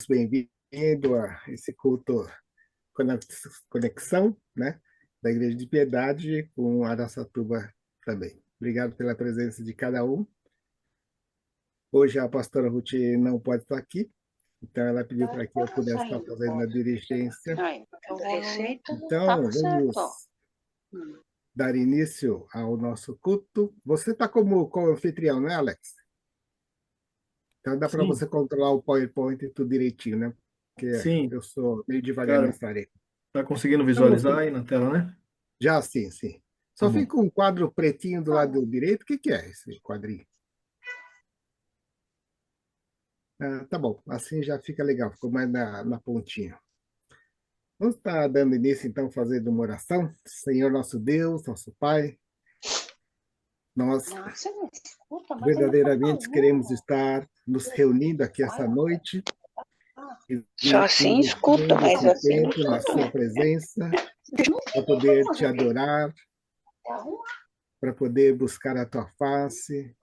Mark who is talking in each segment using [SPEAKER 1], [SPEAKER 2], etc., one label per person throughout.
[SPEAKER 1] bem-vindo a esse culto conexão, né, da Igreja de Piedade com Araçatuba também. Obrigado pela presença de cada um. Hoje a pastora Ruth não pode estar aqui, então ela pediu para que eu pudesse estar fazendo a dirigência. Então, vamos dar início ao nosso culto. Você está como anfitrião, né, Alex? Então dá para você controlar o PowerPoint e tudo direitinho, né? Porque
[SPEAKER 2] Sim.
[SPEAKER 1] eu sou meio devagar nessa área.
[SPEAKER 2] Tá conseguindo visualizar aí na tela, né?
[SPEAKER 1] Já sim, sim. Só fica um quadro pretinho do lado direito. O que é esse quadrinho? Tá bom, assim já fica legal, ficou mais na pontinha. Vamos estar dando início, então, fazendo uma oração. Senhor nosso Deus, nosso Pai, nós verdadeiramente queremos estar nos reunindo aqui essa noite.
[SPEAKER 3] Só assim escuta, mas assim
[SPEAKER 1] tempo na sua presença, para poder te adorar, para poder buscar a tua face,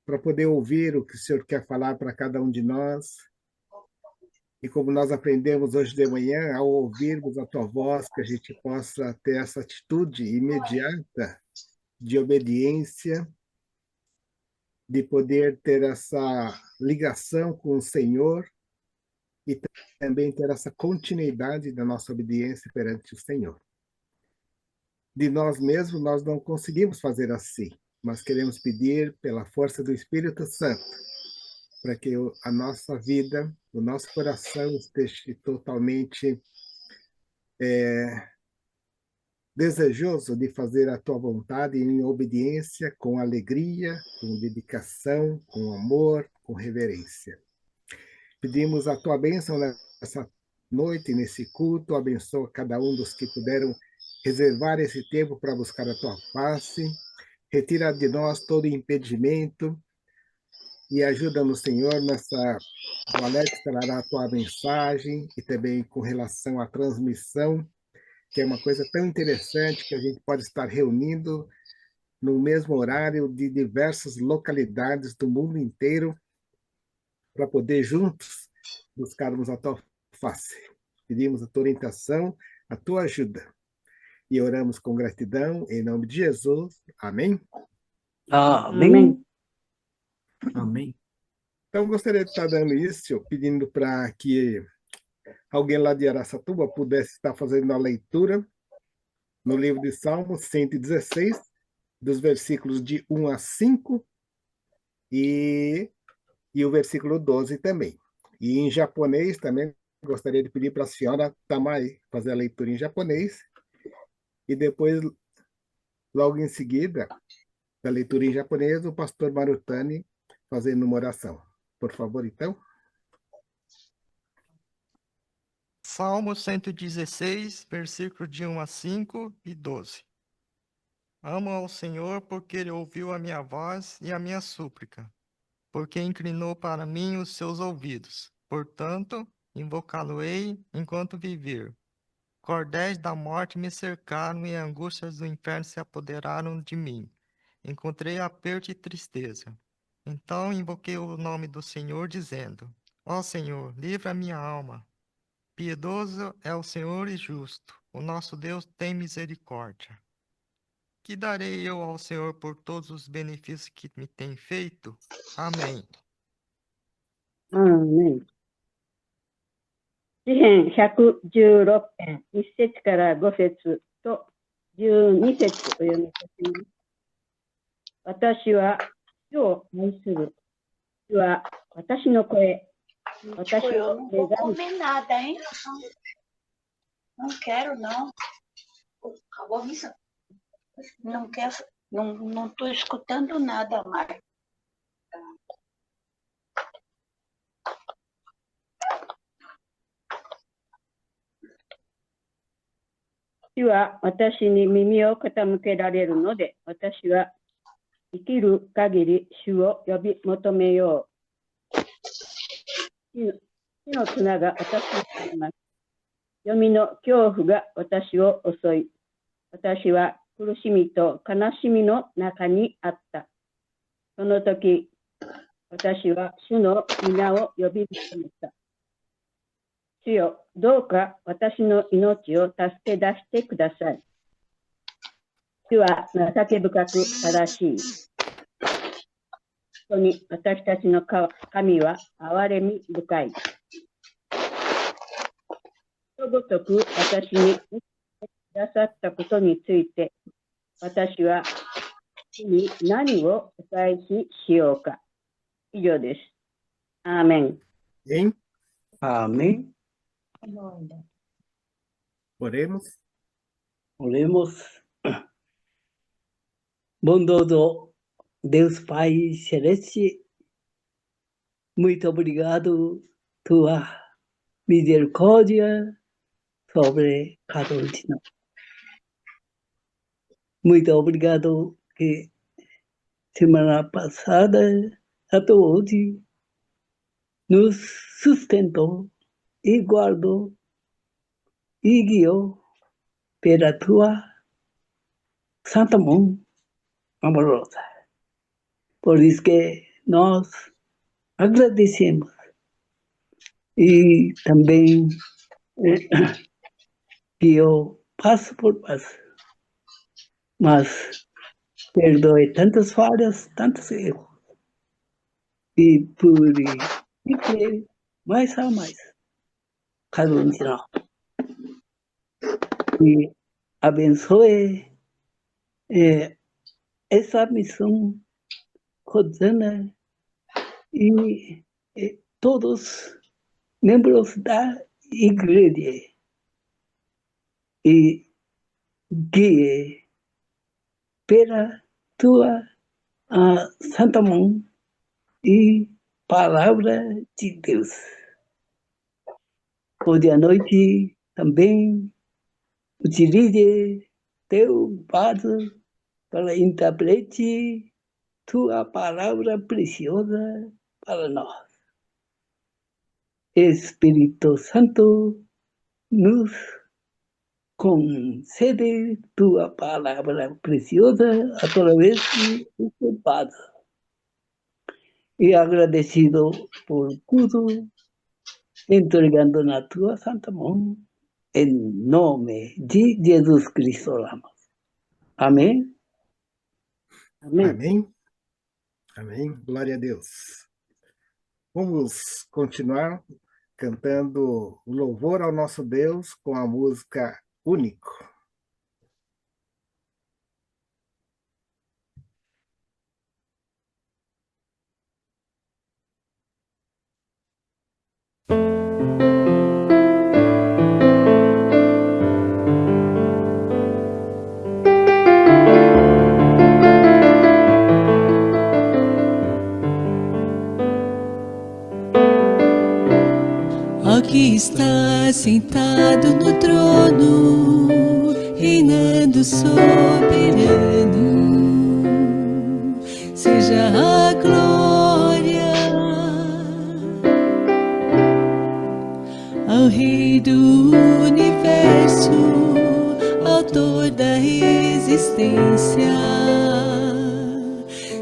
[SPEAKER 1] para poder ouvir o que o Senhor quer falar para cada um de nós. E como nós aprendemos hoje de manhã, ao ouvirmos a tua voz, que a gente possa ter essa atitude imediata de obediência, de poder ter essa ligação com o Senhor e também ter essa continuidade da nossa obediência perante o Senhor. De nós mesmos, nós não conseguimos fazer assim, mas queremos pedir pela força do Espírito Santo, para que a nossa vida, o nosso coração esteja totalmente desejoso de fazer a tua vontade em obediência, com alegria, com dedicação, com amor, com reverência. Pedimos a tua bênção nessa noite, nesse culto, abençoa cada um dos que puderam reservar esse tempo para buscar a tua face, retira de nós todo impedimento e ajuda-nos, Senhor, o Alex trará a tua mensagem e também com relação à transmissão, que é uma coisa tão interessante que a gente pode estar reunindo no mesmo horário de diversas localidades do mundo inteiro para poder juntos buscarmos a tua face. Pedimos a tua orientação, a tua ajuda. E oramos com gratidão, em nome de Jesus. Amém?
[SPEAKER 3] Amém.
[SPEAKER 2] Amém.
[SPEAKER 1] Então, gostaria de estar dando início, pedindo para que alguém lá de Araçatuba pudesse estar fazendo a leitura no livro de Salmos 116, dos versículos de 1 a 5 e o versículo 12 também. E em japonês também, gostaria de pedir para a senhora Tamai fazer a leitura em japonês e depois, logo em seguida, da leitura em japonês, o pastor Marutani fazendo uma oração. Por favor, então.
[SPEAKER 4] Salmo 116, versículos de 1 a 5 e 12. Amo ao Senhor porque Ele ouviu a minha voz e a minha súplica, porque inclinou para mim os seus ouvidos. Portanto, invocá-lo-ei enquanto viver. Cordéis da morte me cercaram e angústias do inferno se apoderaram de mim. Encontrei aperto e tristeza. Então invoquei o nome do Senhor, dizendo: Ó Senhor, livra a minha alma. Piedoso é o Senhor e justo. O nosso Deus tem misericórdia. Que darei eu ao Senhor por todos os benefícios que me tem feito? Amém.
[SPEAKER 3] 詩編116編、1節から5節と12節を読みいたします。私は主を愛する。主は私の声。私を
[SPEAKER 5] não vou comer nada, hein? Não quero, não. Acabou a missa. Não quero, não estou escutando nada mais.
[SPEAKER 3] 主は私に耳を傾けられるので、私は生きる限り主を呼び求めよう。死の綱が私にあります。黄泉の恐怖が私を襲い、私は苦しみと悲しみの中にあった。その時、私は主の皆を呼び求めた。主よ、どうか私の命を助け出してください。主は情け深く正しい。本当に私たちの神は憐れみ深い。ことごとく私にくださったことについて、私は主に何をお返ししようか。以上です。アーメン。
[SPEAKER 1] Amém?
[SPEAKER 6] Amém.
[SPEAKER 1] Oremos.
[SPEAKER 6] Oremos. Bondoso Deus Pai Celeste, muito obrigado tua misericórdia sobre cada um de nós. Muito obrigado que semana passada até hoje nos sustentou e guardou e guiou pela tua santa mão amorosa. Por isso que nós agradecemos e também guiou passo por passo, mas perdoe tantas falhas, tantos erros, e purifique mais a mais cada um de nós. E abençoe essa missão cotidiana e todos membros da igreja e guie pela tua santa mão e palavra de Deus. Hoje à noite também utilize teu vaso para interpretar tua palavra preciosa para nós. Espírito Santo, nos concede tua palavra preciosa através deste vaso. E agradecido por tudo, entregando na tua santa mão, em nome de Jesus Cristo. Amém?
[SPEAKER 3] Amém.
[SPEAKER 1] Amém? Amém. Glória a Deus. Vamos continuar cantando louvor ao nosso Deus com a música Único.
[SPEAKER 7] Que está sentado no trono, reinando soberano, seja a glória ao Rei do universo, autor da existência,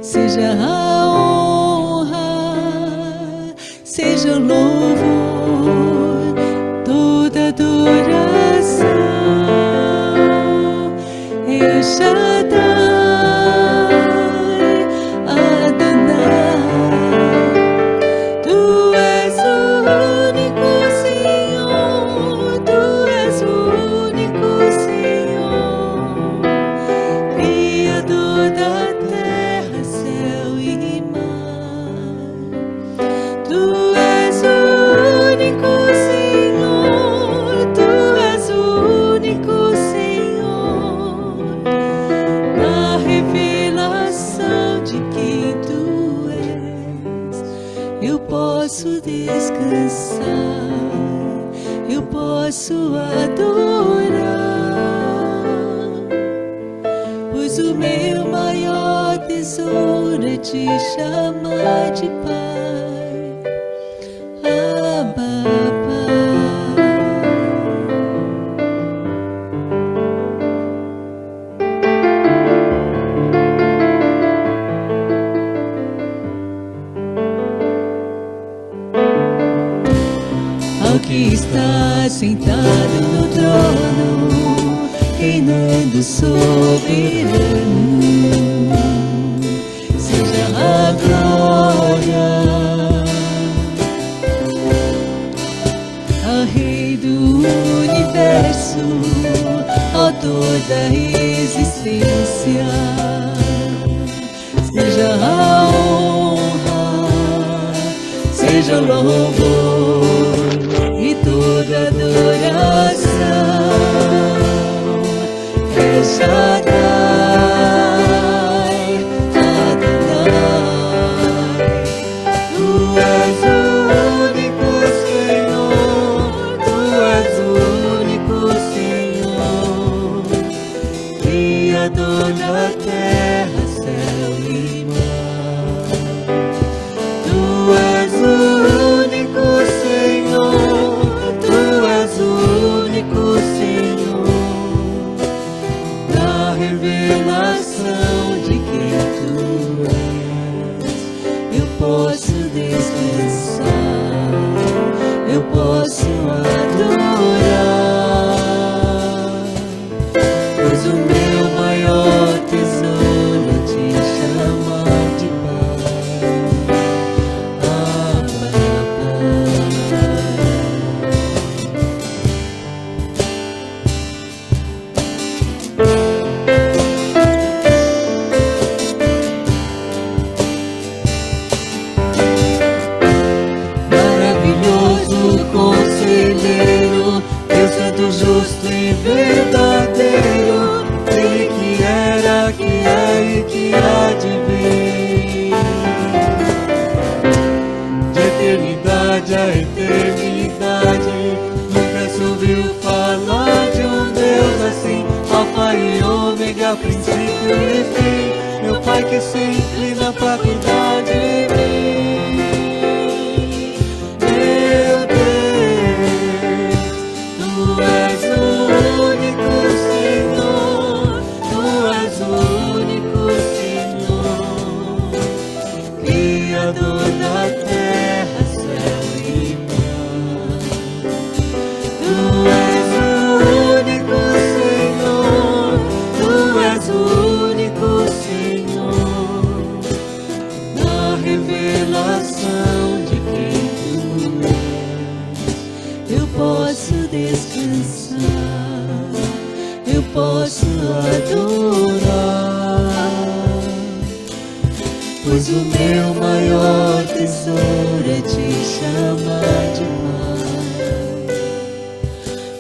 [SPEAKER 7] seja a honra, seja o louvor, toda adoração. El Shaddai, Adonai, Tu és o único Senhor, Tu és o único Senhor, Criador da terra, céu e mar. Tu és o único Senhor, Tu és o único Senhor, na revelação de quem Tu és, eu posso descansar, eu posso adorar, pois o meu maior tesouro é Te chamar de Pai. Abba, Pai. Ao que está sentado no trono, reinando soberano. Seja a glória ao Rei do universo, autor da existência. Seja a honra, seja o louvor e toda adoração. El Shaddai, Adonai, Tu és o único Senhor, Tu és o único Senhor, Criador da terra, céu e mar. Tu és o único Senhor, Tu és o único Senhor, da revelação de quem Tu és. Eu posso descansar, eu posso adorar, pois o meu maior tesouro é te chamar de Pai. Abba, maravilhoso conselheiro, Deus santo, justo e verdadeiro, Ele que era, que é e que há de vir. De eternidade a eternidade, nunca se ouviu falar de um Deus assim, Alfa e Ômega, princípio e fim, meu Pai que se inclina para cuidar de mim. Meu Deus, Tu és o único Senhor, Tu és o único Senhor, Criador da terra, céu e mar. Tu és o único Senhor, Tu és o único Senhor, na revelação de quem Tu és. Eu posso descansar, eu posso adorar, pois o meu maior tesouro é te chamar de Pai.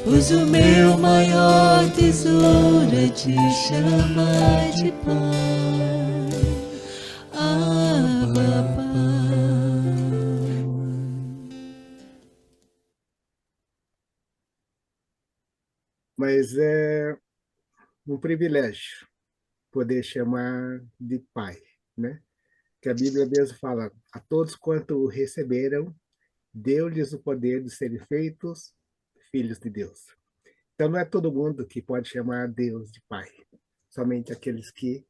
[SPEAKER 7] Pois o meu maior tesouro é te chamar de Pai. Abba, Pai.
[SPEAKER 1] Mas é um privilégio poder chamar de Pai, né? Que a Bíblia mesmo fala, a todos quanto o receberam, deu-lhes o poder de serem feitos filhos de Deus. Então não é todo mundo que pode chamar Deus de Pai, somente aqueles que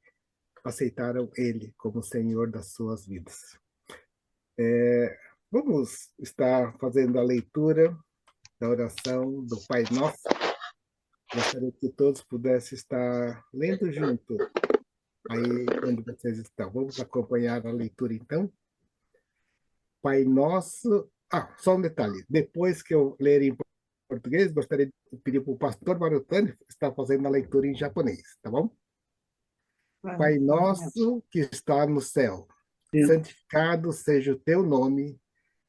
[SPEAKER 1] aceitaram Ele como Senhor das suas vidas. Vamos estar fazendo a leitura da oração do Pai Nosso. Gostaria que todos pudessem estar lendo junto aí onde vocês estão. Vamos acompanhar a leitura, então. Pai Nosso... só um detalhe. Depois que eu ler em português, gostaria de pedir para o pastor Marutani estar fazendo a leitura em japonês, tá bom? Pai Nosso que está no céu, santificado seja o teu nome,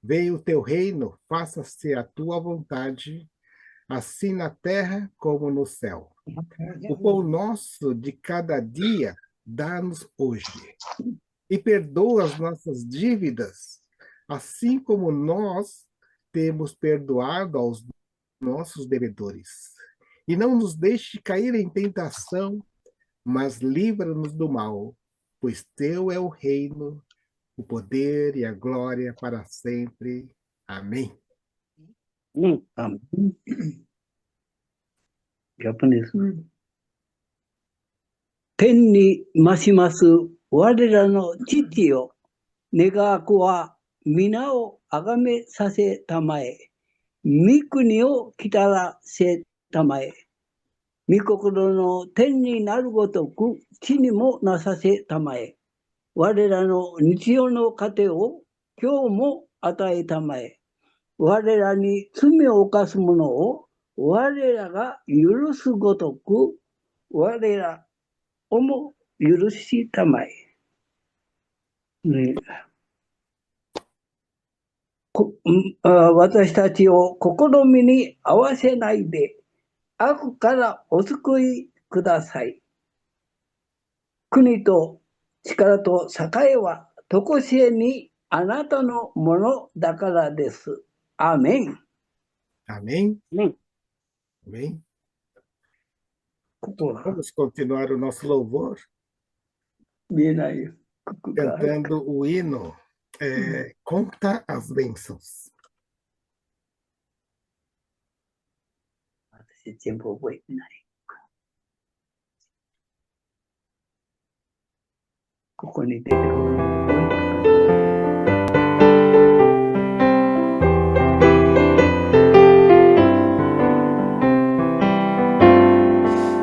[SPEAKER 1] venha o teu reino, faça-se a tua vontade, assim na terra como no céu. O pão nosso de cada dia dá-nos hoje. E perdoa as nossas dívidas, assim como nós temos perdoado aos nossos devedores. E não nos deixe cair em tentação, mas livra-nos do mal, pois teu é o reino, o poder e a glória para sempre. Amém.
[SPEAKER 6] Amém. Japanese. 天に増します我らの父よ、願わくは皆をあがめさせたまえ。御国を来たらせたまえ。御心の天になるごとく地にもなさせたまえ。我らの日曜の糧を今日も与えたまえ。我らに罪を犯す者を我らが許すごとく我らをも許したまえ。ね、私たちを試みに合わせないで悪からお救いください。国と力と栄はとこしえにあなたのものだからです。アーメン。
[SPEAKER 1] Amém?
[SPEAKER 3] Amém.
[SPEAKER 1] Amém?
[SPEAKER 6] ここは
[SPEAKER 1] Vamos continuar o nosso louvor
[SPEAKER 6] 見えないよ。ここが
[SPEAKER 1] cantando o hino Conta as Bênçãos.
[SPEAKER 6] 私全部覚えてない。ここに出てくる。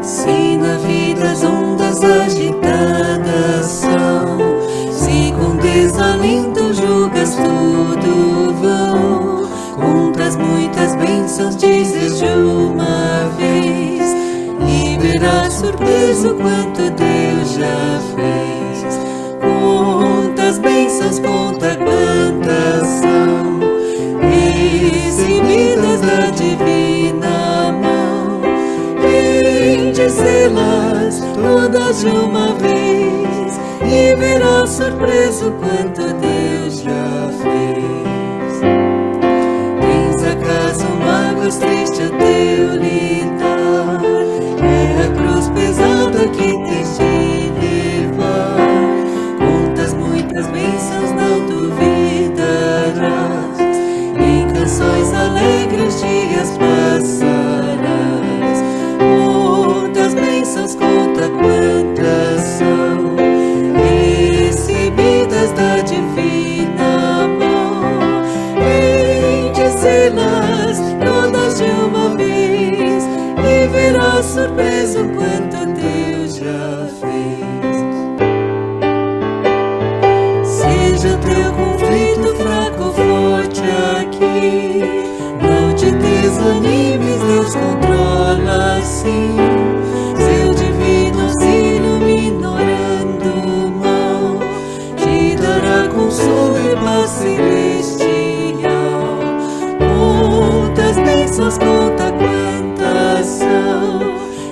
[SPEAKER 7] Se na vida as ondas agitadas são, se com desalento julgas tudo vão, contas muitas bênçãos, dizes de uma vez, e verás surpreso quanto Deus já fez. Contas bênçãos, conta quantas são, recebidas da divina mão, bendizê-las todas de uma vez, e verás surpreso quanto Deus já fez. Tens acaso mágoas tristes a teu lidar, é a cruz pesada que tens de levar, contas muitas bênçãos não duvidarás, em canções alegres dias passarás. Contas bênçãos, conta quantas são, recebidas da divina mão, bendizê-las todas de uma vez, e verás surpreso quanto Deus já fez. Seja teu conflito fraco ou forte aqui, não te desanimes, Deus controla sim. Seu divino auxílio minorando o mal, te dará consolo e paz celestial. Contas bênçãos, conta quantas são,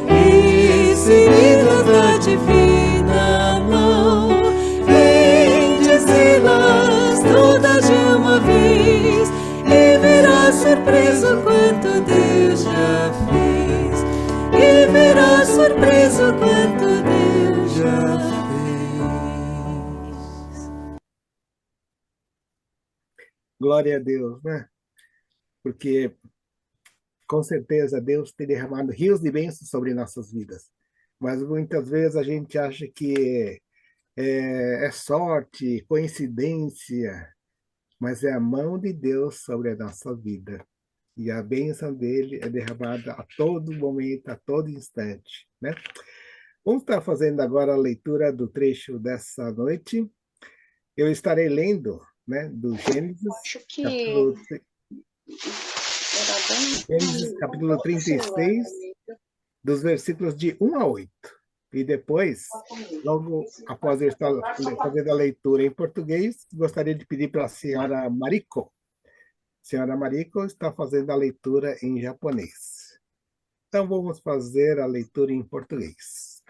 [SPEAKER 7] recebidas da divina mão, bendizê-las todas de uma vez, e verás surpreso quanto Deus já fez, e verás surpreso quanto Deus já fez.
[SPEAKER 1] Glória a Deus, né? Porque com certeza Deus tem derramado rios de bênçãos sobre nossas vidas. Mas muitas vezes a gente acha que é sorte, coincidência, mas é a mão de Deus sobre a nossa vida. E a bênção dele é derramada a todo momento, a todo instante, né? Vamos estar fazendo agora a leitura do trecho dessa noite. Eu estarei lendo, né, do Gênesis,
[SPEAKER 5] Acho que
[SPEAKER 1] capítulo,
[SPEAKER 5] era bem.
[SPEAKER 1] Gênesis, capítulo 36, dos versículos de 1 a 8. E depois, logo após eu estar fazendo a leitura em português, gostaria de pedir para a senhora Mariko. A senhora Mariko está fazendo a leitura em japonês. Então, vamos fazer a leitura em português.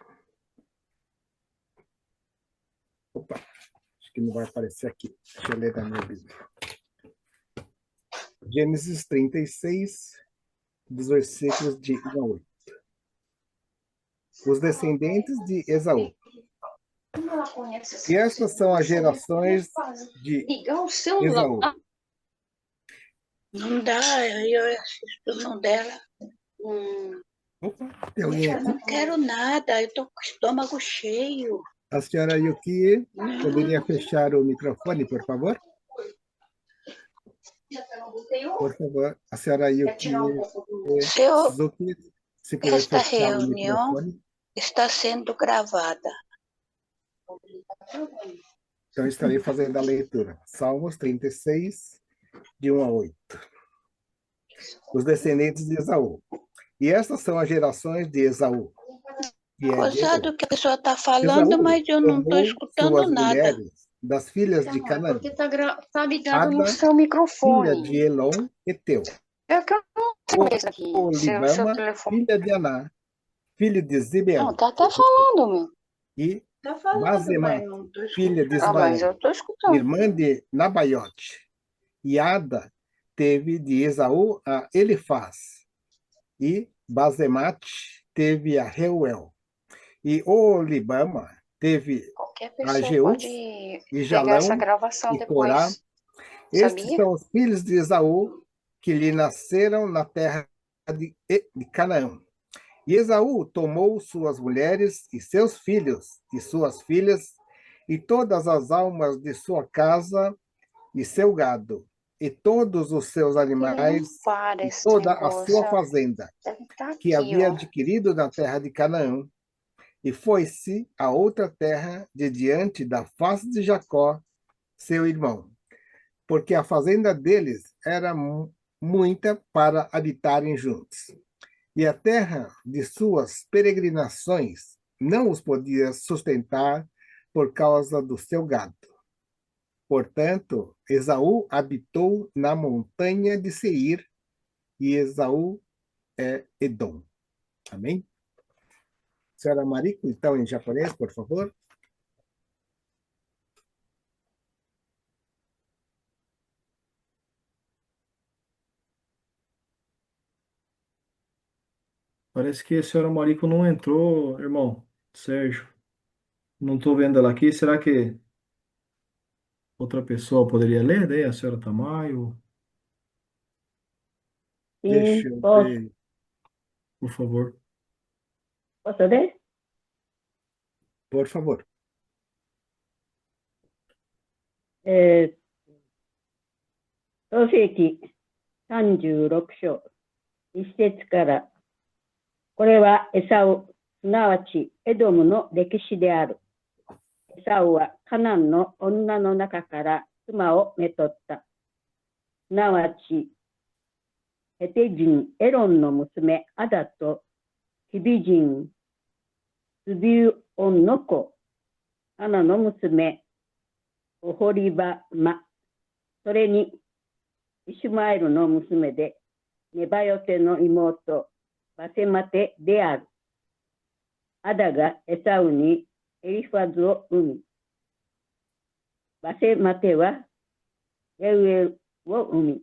[SPEAKER 1] Opa, acho que não vai aparecer aqui. Deixa eu ler da minha Bíblia. Gênesis 36, dos versículos de 1 a 8. Os descendentes de Esaú. E estas são as gerações de
[SPEAKER 5] Ligar o celular.
[SPEAKER 1] Esaú.
[SPEAKER 5] Não dá, eu assisto não dela.
[SPEAKER 1] Opa, tem alguém
[SPEAKER 5] Eu
[SPEAKER 1] aqui?
[SPEAKER 5] não quero nada, eu tô com o estômago cheio.
[SPEAKER 1] A senhora Yuki poderia fechar o microfone, por favor? Por favor, a senhora Yuki
[SPEAKER 5] Seu,
[SPEAKER 1] Suzuki, se puder
[SPEAKER 5] esta
[SPEAKER 1] fechar o
[SPEAKER 5] reunião
[SPEAKER 1] microfone.
[SPEAKER 5] está sendo gravada.
[SPEAKER 1] Então, estarei fazendo a leitura. Salmos 36, de 1 a 8. Os descendentes de Esaú. E estas são as gerações de Esaú, que é de Edom.
[SPEAKER 5] Gozado que a pessoa está falando,
[SPEAKER 1] Esaú
[SPEAKER 5] mas eu não estou
[SPEAKER 1] tomou
[SPEAKER 5] escutando
[SPEAKER 1] suas
[SPEAKER 5] nada.
[SPEAKER 1] mulheres das filhas de Canaã,
[SPEAKER 8] Porque tá ligado no
[SPEAKER 1] Ada,
[SPEAKER 8] seu
[SPEAKER 1] filha
[SPEAKER 8] microfone.
[SPEAKER 1] de Elon, Eteu,
[SPEAKER 8] É que eu não tenho isso aqui. Seu
[SPEAKER 1] Olibama,
[SPEAKER 8] telefone.
[SPEAKER 1] filha de Aná, filho de
[SPEAKER 5] Não,
[SPEAKER 1] Zibeão,
[SPEAKER 5] tá até falando, meu.
[SPEAKER 1] e
[SPEAKER 5] Tá falando,
[SPEAKER 1] Basemat,
[SPEAKER 5] mas não estou
[SPEAKER 1] filha de
[SPEAKER 5] escutando. Ah, mas
[SPEAKER 1] Ismael,
[SPEAKER 5] eu estou escutando.
[SPEAKER 1] irmã de Nabaiote. E Ada teve de Esaú a Elifaz, e Basemate teve a Reuel. E Olibama teve
[SPEAKER 8] Qualquer
[SPEAKER 1] a
[SPEAKER 8] pessoa
[SPEAKER 1] Jeus,
[SPEAKER 8] pode
[SPEAKER 1] e
[SPEAKER 8] pegar essa
[SPEAKER 1] Jalão,
[SPEAKER 8] gravação
[SPEAKER 1] e Corá.
[SPEAKER 8] depois.
[SPEAKER 1] Estes
[SPEAKER 8] Sabia?
[SPEAKER 1] são os filhos de Esaú, que lhe nasceram na terra de Canaã. E Esaú tomou suas mulheres e seus filhos e suas filhas, e todas as almas de sua casa e seu gado, e todos os seus
[SPEAKER 8] Ele não
[SPEAKER 1] animais,
[SPEAKER 8] para
[SPEAKER 1] e
[SPEAKER 8] esse
[SPEAKER 1] toda a
[SPEAKER 8] negócio.
[SPEAKER 1] sua fazenda,
[SPEAKER 8] Deve estar
[SPEAKER 1] que
[SPEAKER 8] aqui,
[SPEAKER 1] havia
[SPEAKER 8] ó.
[SPEAKER 1] adquirido na terra de Canaã, e foi-se a outra terra de diante da face de Jacó, seu irmão, porque a fazenda deles era muita para habitarem juntos. E a terra de suas peregrinações não os podia sustentar por causa do seu gado. Portanto, Esaú habitou na montanha de Seir, e Esaú é Edom. Amém? Senhora Mariko, então, em japonês, por favor.
[SPEAKER 2] Parece que a senhora Marico não entrou, irmão. Sérgio. Não estou vendo ela aqui. Será que outra pessoa poderia ler? Daí a senhora Tamayo,
[SPEAKER 1] Deixa
[SPEAKER 3] Sim,
[SPEAKER 1] eu
[SPEAKER 3] posso,
[SPEAKER 1] ver,
[SPEAKER 2] por favor.
[SPEAKER 3] posso ler?
[SPEAKER 1] por favor.
[SPEAKER 3] え創世記36章、1節から、これはエサウ、すなわちエドムの歴史である。エサウはカナンの女の中から妻をめとった。すなわち、ヘテ人エロンの娘アダとヒビ人スビュオンの子、アナの娘オホリバマ、それにイシュマエルの娘でネバヨテの妹バセマテである。アダがエサウにエリファズを生み、バセマテはエウエルを生み、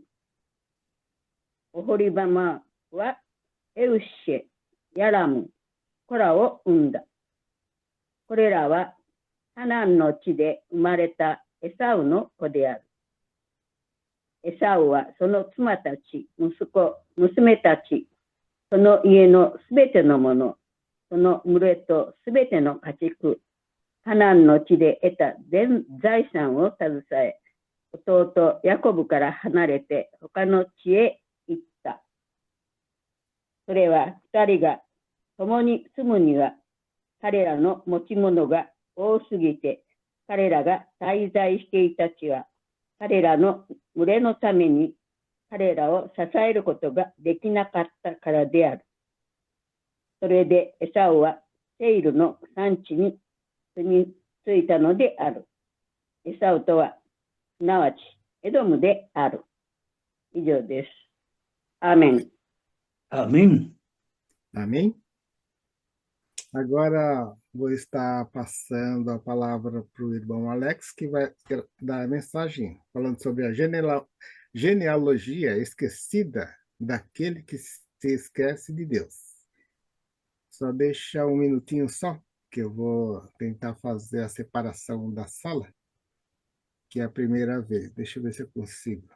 [SPEAKER 3] オホリバマはエウシェ、ヤラム、コラを生んだ。これらはカナンの地で生まれたエサウの子である。エサウはその妻たち、息子、娘たち、その家のすべてのもの、その群れとすべての家畜、カナンの地で得た全財産を携え、弟ヤコブから離れて他の地へ行った。それは二人が共に住むには、彼らの持ち物が多すぎて、彼らが滞在していた地は、彼らの群れのために彼らを支えることができなかったからである。それでエサウはセイルの産地に住み着いたのである。エサウとは、すなわちエドムである。以上です。アーメン。
[SPEAKER 6] Amém.
[SPEAKER 1] Amém? Agora vou estar passando a palavra para o irmão Alex, que vai dar a mensagem, falando sobre a genealogia esquecida daquele que se esquece de Deus. Só deixa um minutinho só, que eu vou tentar fazer a separação da sala, que é a primeira vez. Deixa eu ver se eu consigo.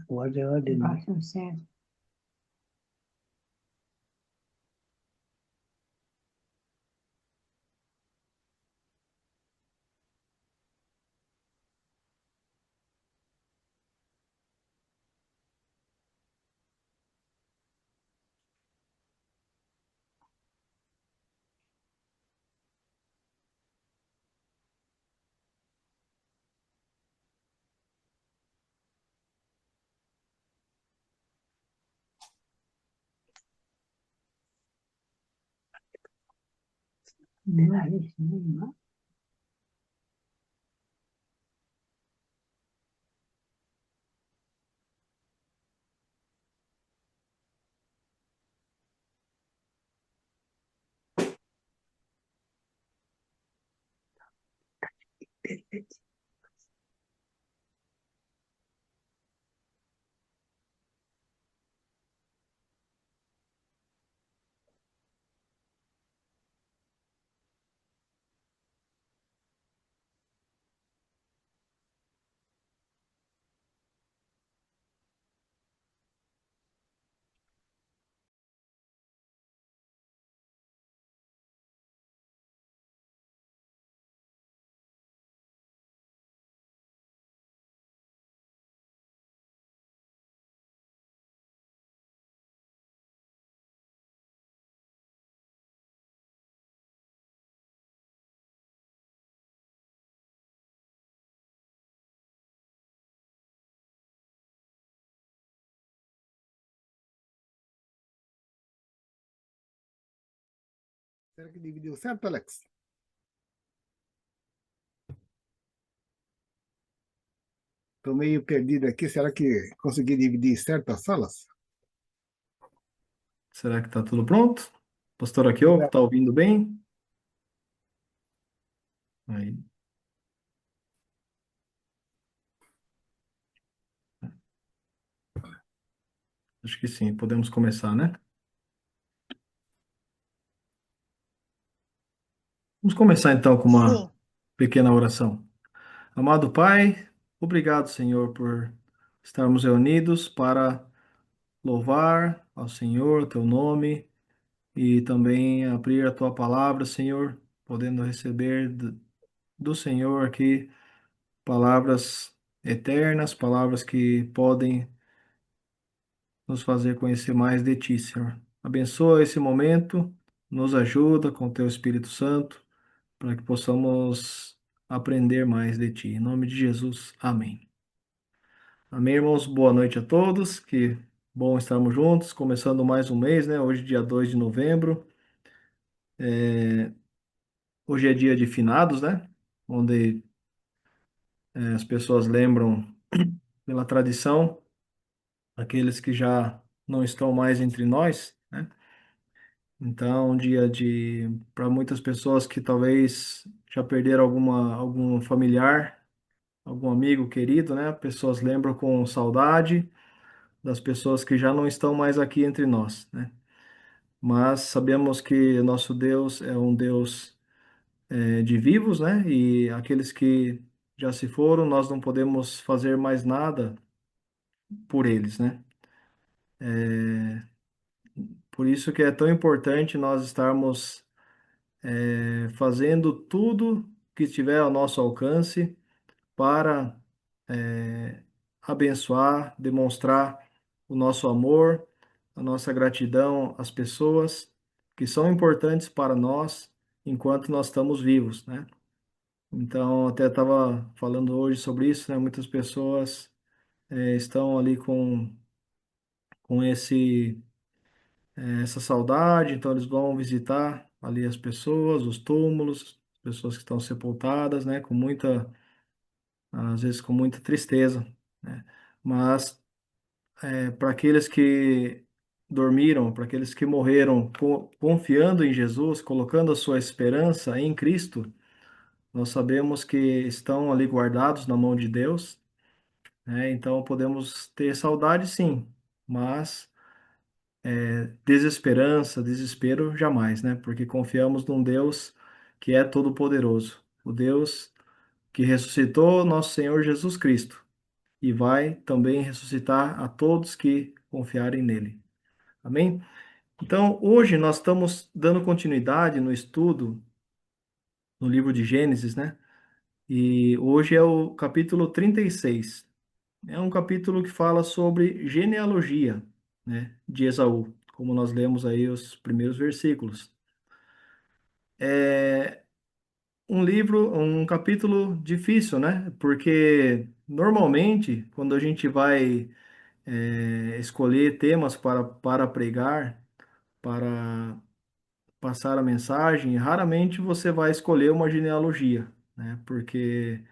[SPEAKER 6] 我々の
[SPEAKER 1] Será que dividiu certo, Alex? Estou meio perdido aqui. Será que consegui dividir certo as salas?
[SPEAKER 2] Será que está tudo pronto? Pastor Akio, está ouvindo bem? Aí. Acho que sim, podemos começar, né? Vamos começar então com uma pequena oração. Amado Pai, obrigado, Senhor, por estarmos reunidos para louvar ao Senhor, teu nome, e também abrir a tua palavra, Senhor, podendo receber do Senhor aqui palavras eternas, palavras que podem nos fazer conhecer mais de ti, Senhor. Abençoa esse momento, nos ajuda com teu Espírito Santo, para que possamos aprender mais de ti. Em nome de Jesus, amém. Amém, irmãos? Boa noite a todos. Que bom estarmos juntos, começando mais um mês, né? Hoje, dia 2 de novembro. Hoje é dia de finados, né? Onde as pessoas lembram, pela tradição, aqueles que já não estão mais entre nós, né? Então, um dia de para muitas pessoas que talvez já perderam algum familiar, algum amigo querido, né? Pessoas lembram com saudade das pessoas que já não estão mais aqui entre nós, né? Mas sabemos que nosso Deus é um Deus de vivos, né? E aqueles que já se foram, nós não podemos fazer mais nada por eles, né? Por isso que é tão importante nós estarmos fazendo tudo que estiver ao nosso alcance para é, abençoar, demonstrar o nosso amor, a nossa gratidão às pessoas que são importantes para nós enquanto nós estamos vivos, né? Então, até estava falando hoje sobre isso, né? Muitas pessoas estão ali com essa saudade, então eles vão visitar ali as pessoas, os túmulos, pessoas que estão sepultadas, né? Com muita, às vezes com muita tristeza, né? Mas para aqueles que dormiram, para aqueles que morreram confiando em Jesus, colocando a sua esperança em Cristo, nós sabemos que estão ali guardados na mão de Deus, né? Então podemos ter saudade, sim, mas desesperança, desespero jamais, né? Porque confiamos num Deus que é todo-poderoso, o Deus que ressuscitou nosso Senhor Jesus Cristo e vai também ressuscitar a todos que confiarem nele. Amém? Então, hoje nós estamos dando continuidade no estudo no livro de Gênesis, né? E hoje é o capítulo 36. É um capítulo que fala sobre genealogia, né, de Esaú, como nós lemos aí os primeiros versículos. É um livro, um capítulo difícil, né? Porque normalmente, quando a gente vai escolher temas para pregar, para passar a mensagem, raramente você vai escolher uma genealogia, né? Porque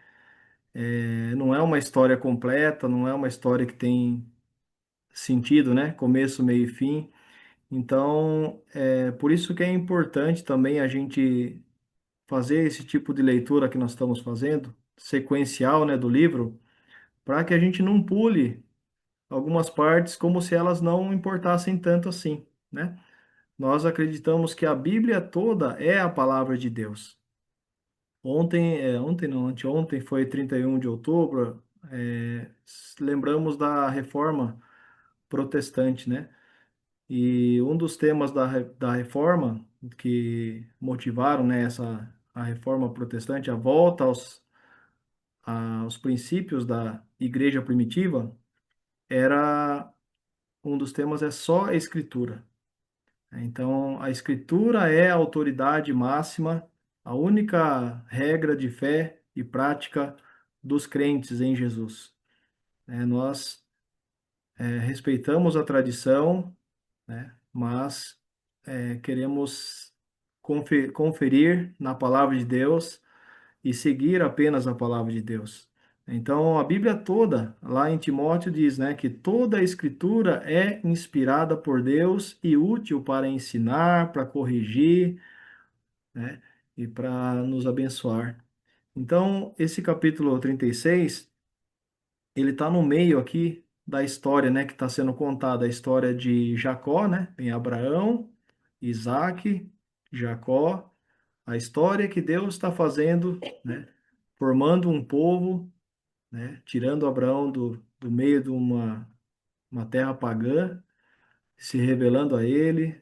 [SPEAKER 2] não é uma história completa, não é uma história que tem sentido, né? Começo, meio e fim. Então, é por isso que é importante também a gente fazer esse tipo de leitura que nós estamos fazendo, sequencial, né, do livro, para que a gente não pule algumas partes como se elas não importassem tanto assim, né? Nós acreditamos que a Bíblia toda é a palavra de Deus. Ontem não, anteontem foi 31 de outubro, lembramos da Reforma Protestante, né? E um dos temas da reforma que motivaram, né, a reforma protestante, a volta aos princípios da igreja primitiva, era um dos temas é só a escritura. Então, a escritura é a autoridade máxima, a única regra de fé e prática dos crentes em Jesus. Nós respeitamos a tradição, né? Mas queremos conferir na palavra de Deus e seguir apenas a palavra de Deus. Então, a Bíblia toda, lá em Timóteo, diz, né, que toda a Escritura é inspirada por Deus e útil para ensinar, para corrigir, né, e para nos abençoar. Então, esse capítulo 36 ele está no meio aqui da história, né, que está sendo contada, a história de Jacó, né, em Abraão, Isaac, Jacó, a história que Deus está fazendo, né, formando um povo, né, tirando Abraão do meio de uma terra pagã, se revelando a ele,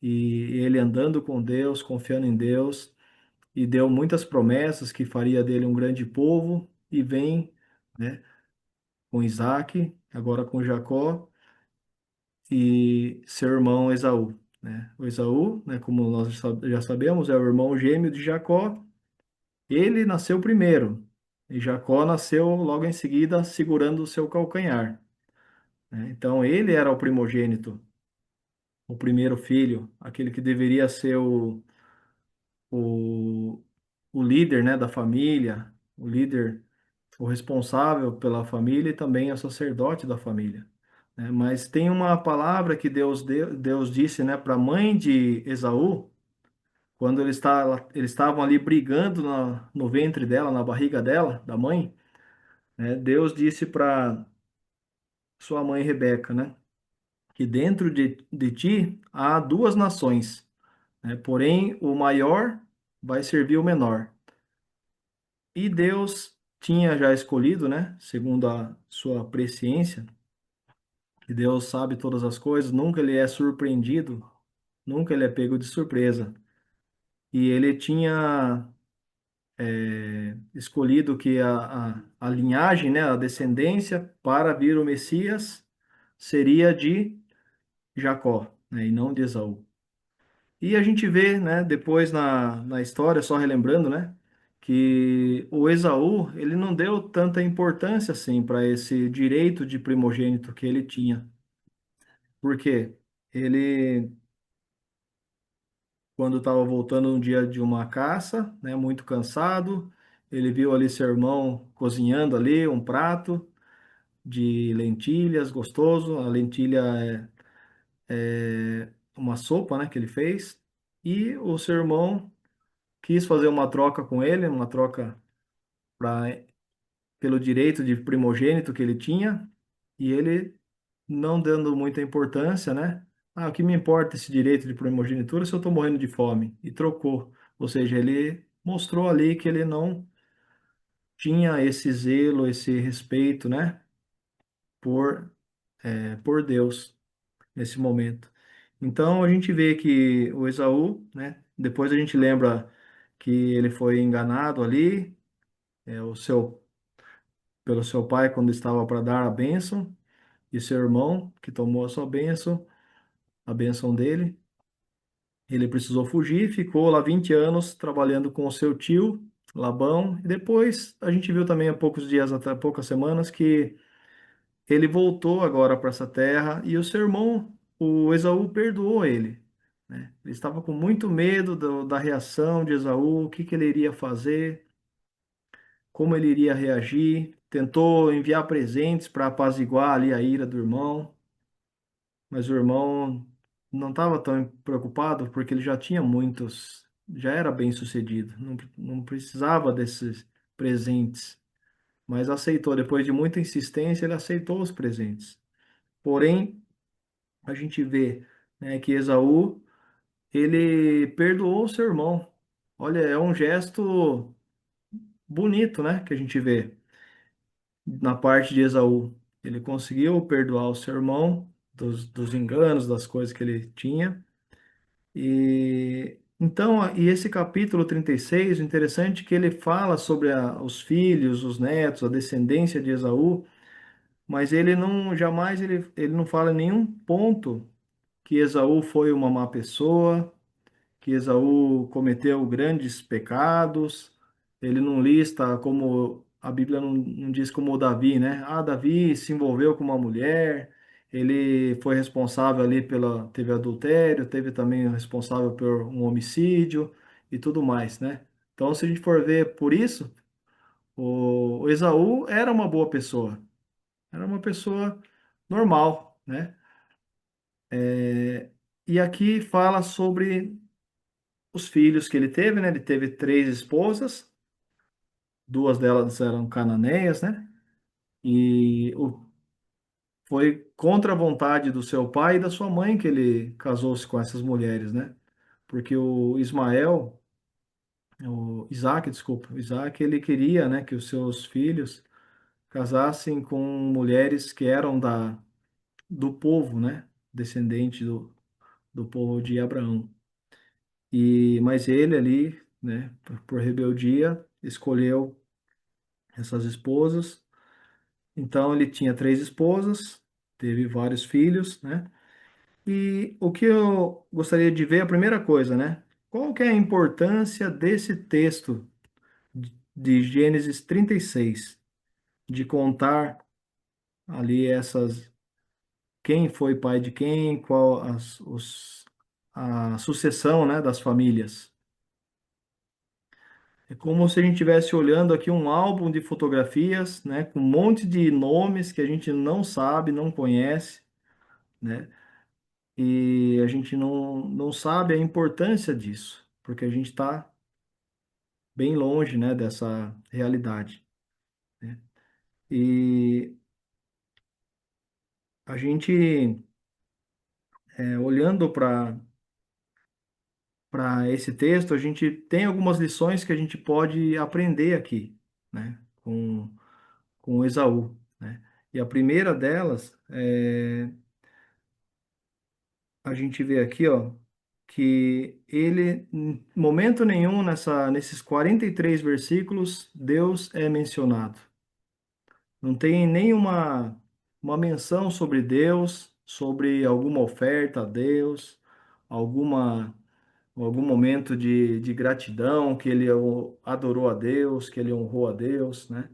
[SPEAKER 2] e ele andando com Deus, confiando em Deus, e deu muitas promessas que faria dele um grande povo, e vem, né, com Isaac, agora com Jacó e seu irmão Esaú, né? O Esaú, né, como nós já sabemos, é o irmão gêmeo de Jacó. Ele nasceu primeiro e Jacó nasceu logo em seguida, segurando o seu calcanhar, né? Então ele era o primogênito, o primeiro filho, aquele que deveria ser o, o líder, né, da família, o líder, o responsável pela família e também o sacerdote da família, né? Mas tem uma palavra que Deus disse, né, para a mãe de Esaú, quando eles estavam ali brigando no ventre dela, na barriga dela, da mãe, né? Deus disse para sua mãe Rebeca, né, que dentro de ti há duas nações, né? Porém o maior vai servir o menor. E Deus tinha já escolhido, né, segundo a sua presciência, que Deus sabe todas as coisas, nunca ele é surpreendido, nunca ele é pego de surpresa. E ele tinha escolhido que a linhagem, né, a descendência para vir o Messias seria de Jacó, né, e não de Esaú. E a gente vê, né, depois na história, só relembrando, né, que o Esaú, ele não deu tanta importância assim para esse direito de primogênito que ele tinha. Por quê? Ele, quando estava voltando um dia de uma caça, né, muito cansado, ele viu ali seu irmão cozinhando ali um prato de lentilhas, gostoso. A lentilha é uma sopa, né, que ele fez. E o seu irmão quis fazer uma troca com ele, uma troca pra, pelo direito de primogênito que ele tinha, e ele, não dando muita importância, né? Ah, o que me importa esse direito de primogenitura se eu estou morrendo de fome? E trocou. Ou seja, ele mostrou ali que ele não tinha esse zelo, esse respeito, né, por, por Deus nesse momento. Então a gente vê que o Esaú, né, depois a gente lembra que ele foi enganado ali, o seu, pelo seu pai quando estava para dar a bênção, e seu irmão que tomou a sua bênção, a bênção dele. Ele precisou fugir, ficou lá 20 anos trabalhando com o seu tio, Labão, e depois a gente viu também há poucos dias, até poucas semanas, que ele voltou agora para essa terra e o seu irmão, o Esaú, perdoou ele, né? Ele estava com muito medo da reação de Esaú, o que que ele iria fazer, como ele iria reagir, tentou enviar presentes para apaziguar ali a ira do irmão, mas o irmão não estava tão preocupado porque ele já tinha muitos, já era bem sucedido, não precisava desses presentes, mas aceitou, depois de muita insistência, ele aceitou os presentes. Porém, a gente vê, né, que Esaú, ele perdoou seu irmão. Olha, é um gesto bonito, né, que a gente vê na parte de Esaú. Ele conseguiu perdoar o seu irmão dos enganos, das coisas que ele tinha. E então, e esse capítulo 36, o interessante é que ele fala sobre os filhos, os netos, a descendência de Esaú, mas ele não jamais ele não fala em nenhum ponto que Esaú foi uma má pessoa, que Esaú cometeu grandes pecados. Ele não lista como a Bíblia não diz como o Davi, né? Ah, Davi se envolveu com uma mulher, ele foi responsável ali pela, teve adultério, teve também o responsável por um homicídio e tudo mais, né? Então, se a gente for ver por isso, o Esaú era uma boa pessoa, era uma pessoa normal, né? E aqui fala sobre os filhos que ele teve, né? Ele teve três esposas, duas delas eram cananeias, né? E foi contra a vontade do seu pai e da sua mãe que ele casou-se com essas mulheres, né? Porque o Ismael, o Isaac, desculpa, o Isaac, ele queria, né, que os seus filhos casassem com mulheres que eram do povo, né? Descendente do povo de Abraão. Mas ele ali, né, por rebeldia, escolheu essas esposas. Então ele tinha três esposas, teve vários filhos, né? E o que eu gostaria de ver, a primeira coisa, né? Qual que é a importância desse texto de Gênesis 36, de contar ali essas, quem foi pai de quem, qual a sucessão, né, das famílias. É como se a gente estivesse olhando aqui um álbum de fotografias, né, com um monte de nomes que a gente não sabe, não conhece, né? E a gente não sabe a importância disso, porque a gente está bem longe, né, dessa realidade, né? E a gente, olhando para esse texto, a gente tem algumas lições que a gente pode aprender aqui, né, com Esaú, né? E a primeira delas a gente vê aqui, ó, que ele, em momento nenhum nesses 43 versículos, Deus é mencionado. Não tem nenhuma uma menção sobre Deus, sobre alguma oferta a Deus, alguma, algum momento de gratidão, que ele adorou a Deus, que ele honrou a Deus, né?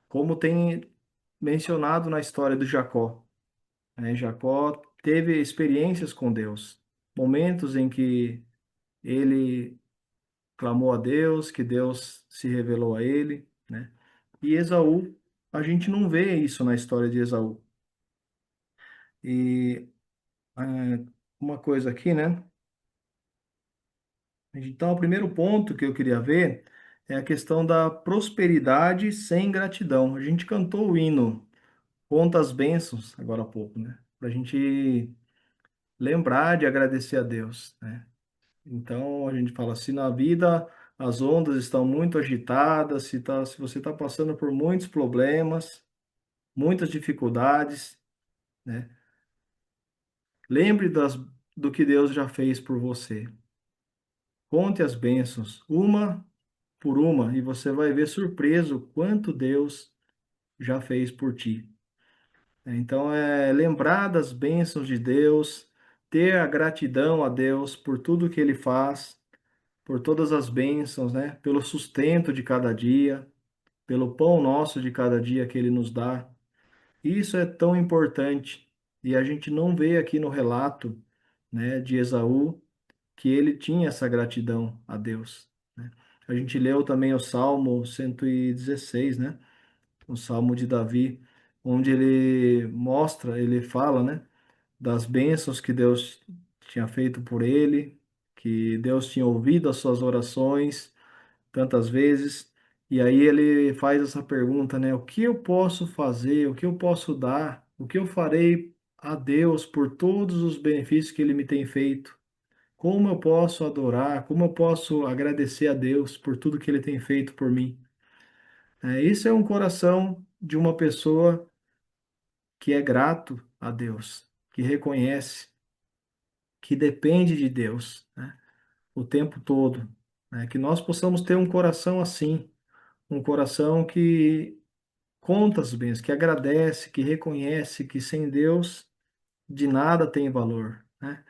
[SPEAKER 2] Como tem mencionado na história do Jacó, né? Jacó teve experiências com Deus, momentos em que ele clamou a Deus, que Deus se revelou a ele, né? E Esaú, a gente não vê isso na história de Esaú. E uma coisa aqui, né? Então, o primeiro ponto que eu queria ver é a questão da prosperidade sem gratidão. A gente cantou o hino Conta as Bênçãos agora há pouco, né? Para a gente lembrar de agradecer a Deus, né? Então, a gente fala assim, na vida as ondas estão muito agitadas, se você está passando por muitos problemas, muitas dificuldades, né? Lembre do que Deus já fez por você. Conte as bênçãos, uma por uma, e você vai ver surpreso o quanto Deus já fez por ti. Então, é lembrar das bênçãos de Deus, ter a gratidão a Deus por tudo que Ele faz, por todas as bênçãos, né? Pelo sustento de cada dia, pelo pão nosso de cada dia que Ele nos dá. Isso é tão importante. E a gente não vê aqui no relato, né, de Esaú que ele tinha essa gratidão a Deus, né? A gente leu também o Salmo 116, né? O Salmo de Davi, onde ele mostra, ele fala, né, das bênçãos que Deus tinha feito por ele, que Deus tinha ouvido as suas orações tantas vezes. E aí ele faz essa pergunta, né? O que eu posso fazer? O que eu posso dar? O que eu farei a Deus por todos os benefícios que ele me tem feito? Como eu posso adorar? Como eu posso agradecer a Deus por tudo que ele tem feito por mim? Isso é um coração de uma pessoa que é grato a Deus, que reconhece, que depende de Deus, né, o tempo todo, né? Que nós possamos ter um coração assim, um coração que conta as bênçãos, que agradece, que reconhece que sem Deus de nada tem valor, né?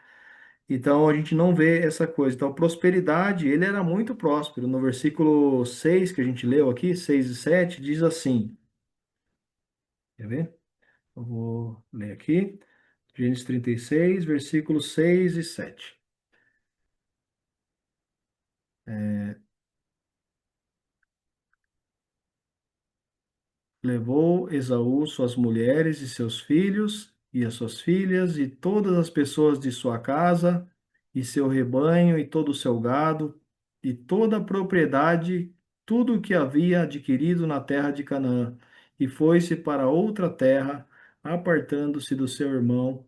[SPEAKER 2] Então a gente não vê essa coisa. Então, prosperidade, ele era muito próspero. No versículo 6 que a gente leu aqui, 6 e 7 diz assim: quer ver? Eu vou ler aqui. Gênesis 36, versículos 6 e 7. Levou Esaú suas mulheres e seus filhos, e as suas filhas, e todas as pessoas de sua casa, e seu rebanho, e todo o seu gado, e toda a propriedade, tudo o que havia adquirido na terra de Canaã, e foi-se para outra terra, apartando-se do seu irmão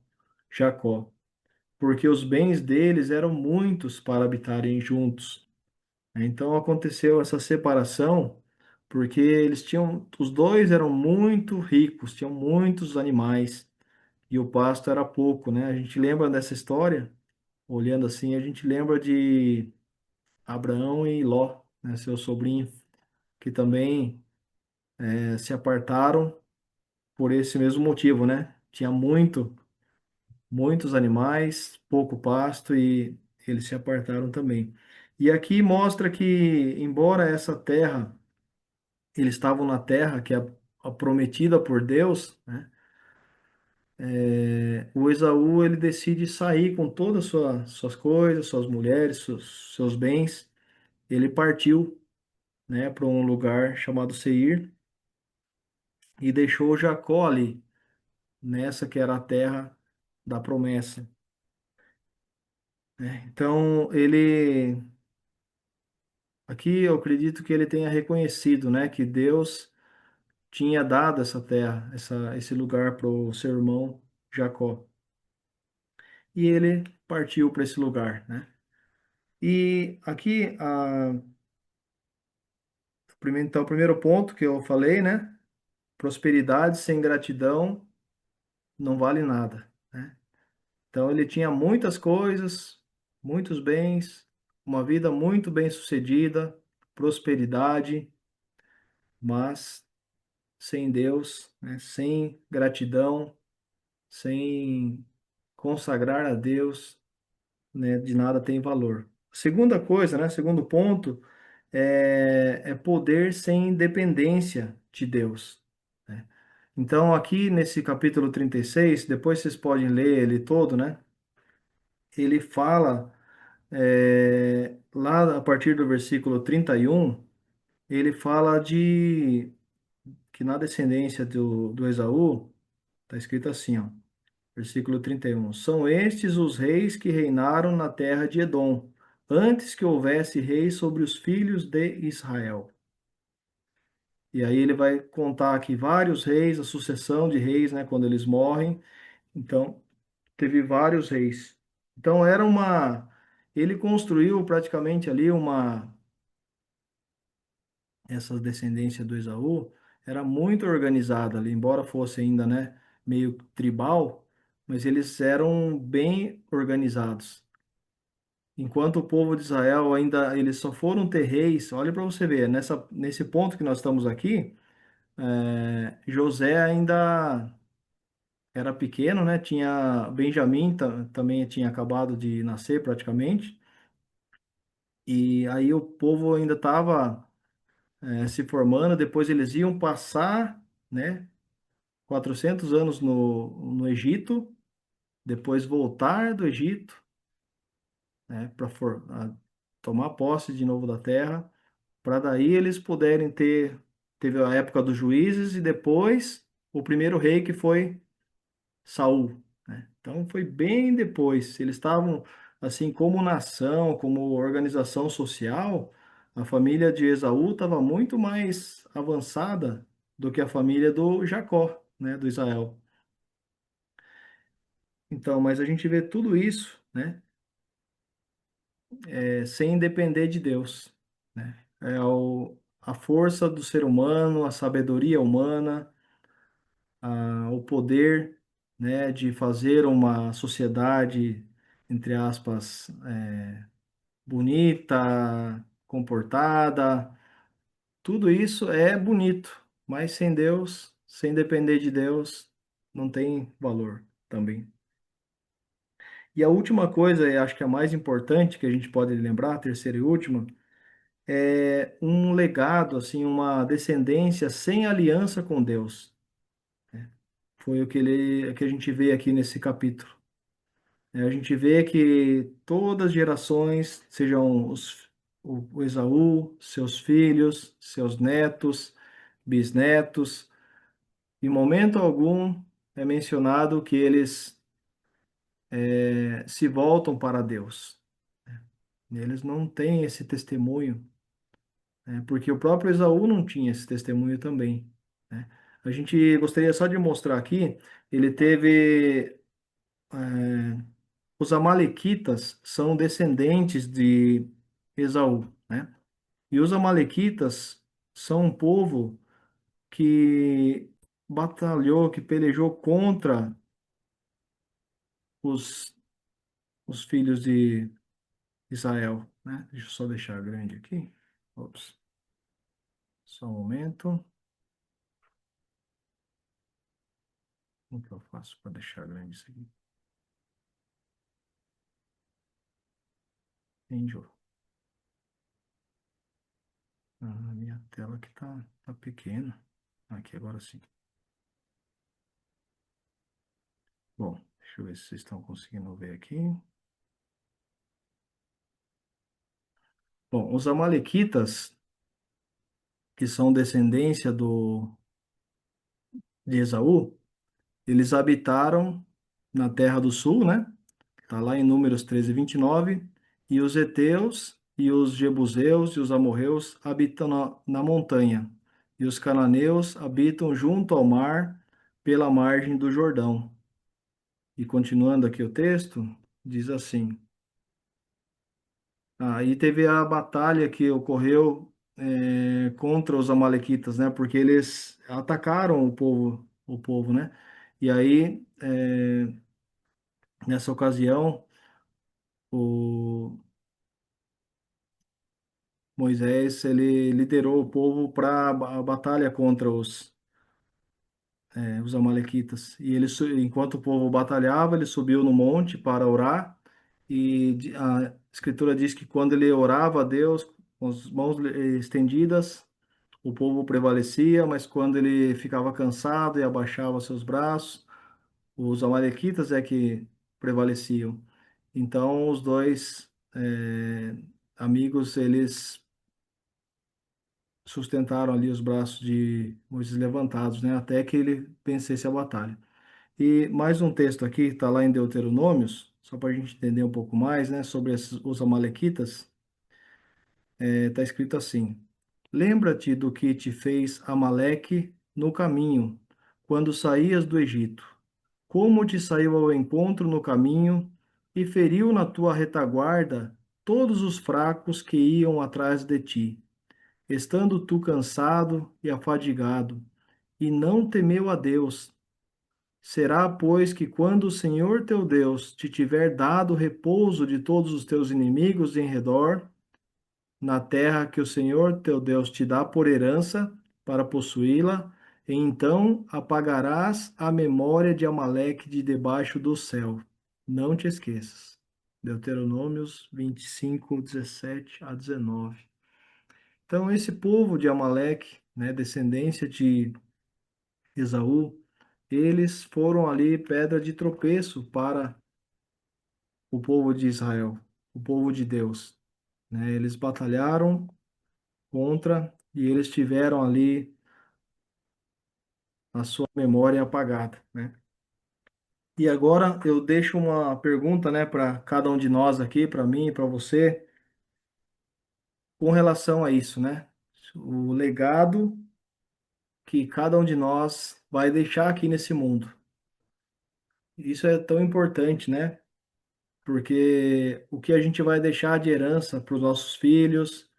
[SPEAKER 2] Jacó, porque os bens deles eram muitos para habitarem juntos. Então aconteceu essa separação porque eles tinham, os dois eram muito ricos, tinham muitos animais e o pasto era pouco, né? A gente lembra dessa história, olhando assim, a gente lembra de Abraão e Ló, né, seu sobrinho, que também se apartaram por esse mesmo motivo, né? Tinha muitos animais, pouco pasto e eles se apartaram também. E aqui mostra que, embora essa terra eles estavam na terra que é a prometida por Deus, né? O Esaú ele decide sair com todas as suas coisas, suas mulheres, seus bens. Ele partiu, né, para um lugar chamado Seir e deixou Jacó ali, nessa que era a terra da promessa, né? Então ele aqui eu acredito que ele tenha reconhecido, né, que Deus tinha dado essa terra, esse lugar para o seu irmão Jacó. E ele partiu para esse lugar, né? E aqui, então, o primeiro ponto que eu falei, né? Prosperidade sem gratidão não vale nada, né? Então, ele tinha muitas coisas, muitos bens, uma vida muito bem-sucedida, prosperidade, mas sem Deus, né? Sem gratidão, sem consagrar a Deus, né? De nada tem valor. Segunda coisa, né? Segundo ponto é poder sem dependência de Deus, né? Então, aqui nesse capítulo 36, depois vocês podem ler ele todo, né? Ele fala, lá a partir do versículo 31, ele fala de que na descendência do Esaú, está escrito assim, ó, versículo 31, são estes os reis que reinaram na terra de Edom, antes que houvesse reis sobre os filhos de Israel. E aí ele vai contar aqui vários reis, a sucessão de reis, né, quando eles morrem. Então, teve vários reis. Então, ele construiu praticamente ali essa descendência do Esaú era muito organizada ali, embora fosse ainda, né, meio tribal, mas eles eram bem organizados. Enquanto o povo de Israel ainda, eles só foram ter reis, olha para você ver, nesse ponto que nós estamos aqui, José ainda era pequeno, né? Tinha Benjamim também tinha acabado de nascer praticamente, e aí o povo ainda estava se formando. Depois eles iam passar, né, 400 anos no Egito, depois voltar do Egito, né, para tomar posse de novo da terra, para daí eles puderem teve a época dos juízes e depois o primeiro rei que foi Saul, né? Então foi bem depois. Eles estavam assim como nação, como organização social, a família de Esaú estava muito mais avançada do que a família do Jacó, né, do Israel. Então, mas a gente vê tudo isso, né, sem depender de Deus, né? A força do ser humano, a sabedoria humana, o poder, né, de fazer uma sociedade, entre aspas, bonita, comportada, tudo isso é bonito, mas sem Deus, sem depender de Deus, não tem valor também. E a última coisa, e acho que a mais importante que a gente pode lembrar, a terceira e última, é um legado, assim, uma descendência sem aliança com Deus. Foi que a gente vê aqui nesse capítulo. A gente vê que todas as gerações, sejam o Esaú, seus filhos, seus netos, bisnetos, em momento algum é mencionado que eles se voltam para Deus. Eles não têm esse testemunho, né? Porque o próprio Esaú não tinha esse testemunho também, né? A gente gostaria só de mostrar aqui, ele teve os amalequitas são descendentes de Esaú, né? E os amalequitas são um povo que batalhou, que pelejou contra os, os filhos de Israel, né? Deixa eu só deixar grande aqui. Ops. Só um momento. Como que eu faço para deixar grande isso aqui? Enjoy. Minha tela aqui tá pequena. Aqui, agora sim. Bom, deixa eu ver se vocês estão conseguindo ver aqui. Bom, os amalequitas, que são descendência de Esaú, eles habitaram na terra do sul, né? Está lá em Números 13, 29. E os heteus, e os jebuseus, e os amorreus habitam na montanha. E os cananeus habitam junto ao mar, pela margem do Jordão. E continuando aqui o texto, diz assim: aí teve a batalha que ocorreu contra os amalequitas, né? Porque eles atacaram o povo, né? E aí, nessa ocasião, o Moisés, ele liderou o povo para a batalha contra os amalequitas. E enquanto o povo batalhava, ele subiu no monte para orar. E a escritura diz que quando ele orava a Deus com as mãos estendidas, o povo prevalecia, mas quando ele ficava cansado e abaixava seus braços, os amalequitas é que prevaleciam. Então, os dois amigos, eles sustentaram ali os braços de Moisés levantados, né, até que ele vencesse a batalha. E mais um texto aqui, está lá em Deuteronômios, só para a gente entender um pouco mais, né, sobre os amalequitas. Está escrito assim: lembra-te do que te fez Amaleque no caminho, quando saías do Egito, como te saiu ao encontro no caminho e feriu na tua retaguarda todos os fracos que iam atrás de ti. estando tu cansado e afadigado, e não temeu a Deus. Será, pois, que quando o Senhor teu Deus te tiver dado repouso de todos os teus inimigos em redor, na terra que o Senhor teu Deus te dá por herança para possuí-la, então apagarás a memória de Amaleque de debaixo do céu. Não te esqueças. Deuteronômios 25, 17 a 19. Então, esse povo de Amaleque, né, descendência de Esaú, eles foram ali pedra de tropeço para o povo de Israel, o povo de Deus, né? Eles batalharam contra e eles tiveram ali a sua memória apagada, né? E agora eu deixo uma pergunta, né, para cada um de nós aqui, para mim e para você, com relação a isso, né? O legado que cada um de nós vai deixar aqui nesse mundo. Isso é tão importante, né? Porque o que a gente vai deixar de herança para os nossos filhos,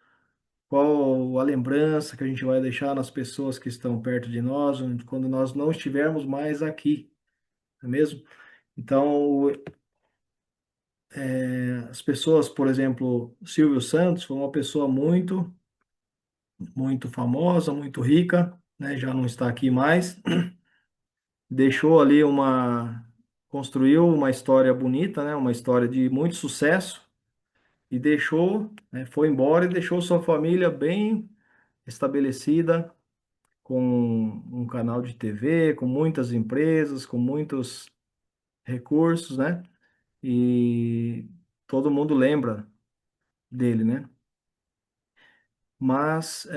[SPEAKER 2] qual a lembrança que a gente vai deixar nas pessoas que estão perto de nós, quando nós não estivermos mais aqui, não é mesmo? Então, as pessoas, por exemplo, Silvio Santos foi uma pessoa muito famosa, muito rica, né? Já não está aqui mais. Deixou ali construiu uma história bonita, né? Uma história de muito sucesso e deixou, né? Foi embora e deixou sua família bem estabelecida, com um canal de TV, com muitas empresas, com muitos recursos, né? E todo mundo lembra dele, né? Mas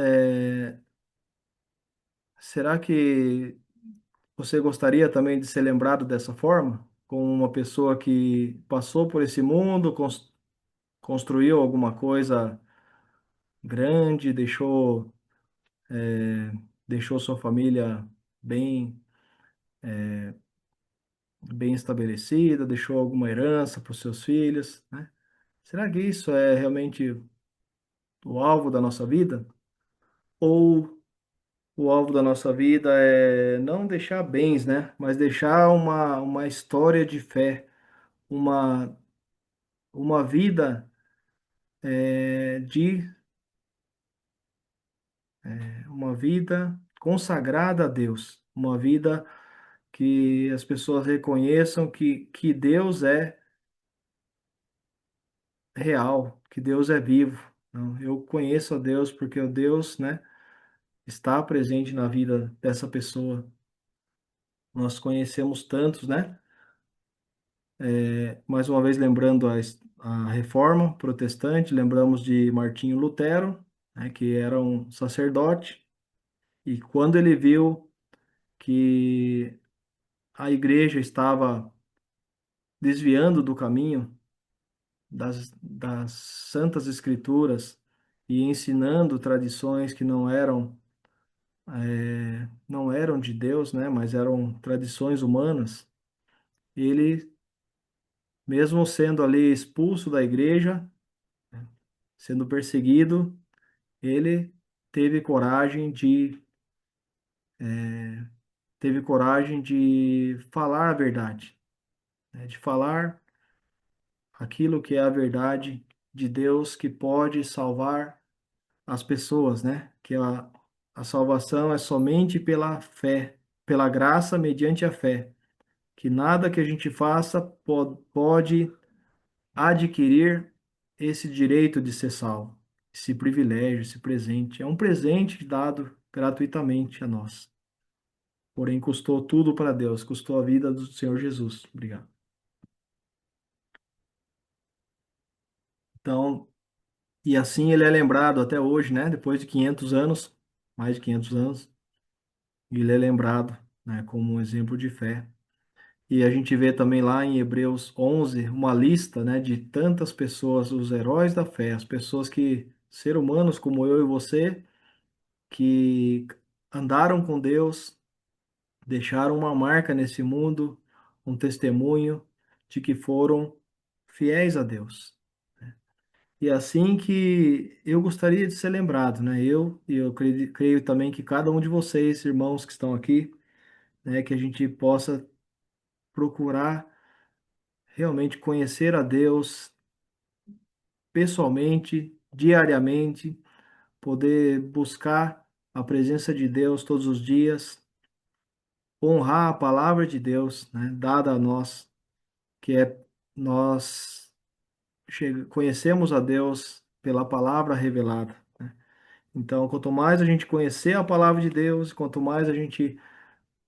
[SPEAKER 2] será que você gostaria também de ser lembrado dessa forma? Como uma pessoa que passou por esse mundo, construiu alguma coisa grande, deixou sua família bem, bem estabelecida, deixou alguma herança para os seus filhos, né? Será que isso é realmente o alvo da nossa vida? Ou o alvo da nossa vida é não deixar bens, né? Mas deixar uma história de fé, uma, uma vida de uma vida consagrada a Deus, uma vida que as pessoas reconheçam que Deus é real, que Deus é vivo. Não, eu conheço a Deus porque o Deus, né, está presente na vida dessa pessoa. Nós conhecemos tantos, né? Mais uma vez lembrando a Reforma Protestante, lembramos de Martinho Lutero, né, que era um sacerdote, e quando ele viu que a igreja estava desviando do caminho das Santas Escrituras e ensinando tradições que não eram de Deus, né, mas eram tradições humanas, ele, mesmo sendo ali expulso da igreja, sendo perseguido, ele teve coragem de teve coragem de falar a verdade, né? De falar aquilo que é a verdade de Deus que pode salvar as pessoas, né? Que a salvação é somente pela fé, pela graça mediante a fé, que nada que a gente faça pode adquirir esse direito de ser salvo, esse privilégio, esse presente. É um presente dado gratuitamente a nós. Porém, custou tudo para Deus, custou a vida do Senhor Jesus. Obrigado. Então, e assim ele é lembrado até hoje, né? Depois de 500 anos, mais de 500 anos, ele é lembrado, né, como um exemplo de fé. E a gente vê também lá em Hebreus 11 uma lista, né, de tantas pessoas, os heróis da fé, as pessoas que, ser humanos como eu e você, que andaram com Deus, deixaram uma marca nesse mundo, um testemunho de que foram fiéis a Deus. E é assim que eu gostaria de ser lembrado, né? Eu creio também que cada um de vocês, irmãos que estão aqui, né, que a gente possa procurar realmente conhecer a Deus pessoalmente, diariamente, poder buscar a presença de Deus todos os dias, honrar a palavra de Deus, né, dada a nós, que é nós conhecemos a Deus pela palavra revelada, né? Então, quanto mais a gente conhecer a palavra de Deus, quanto mais a gente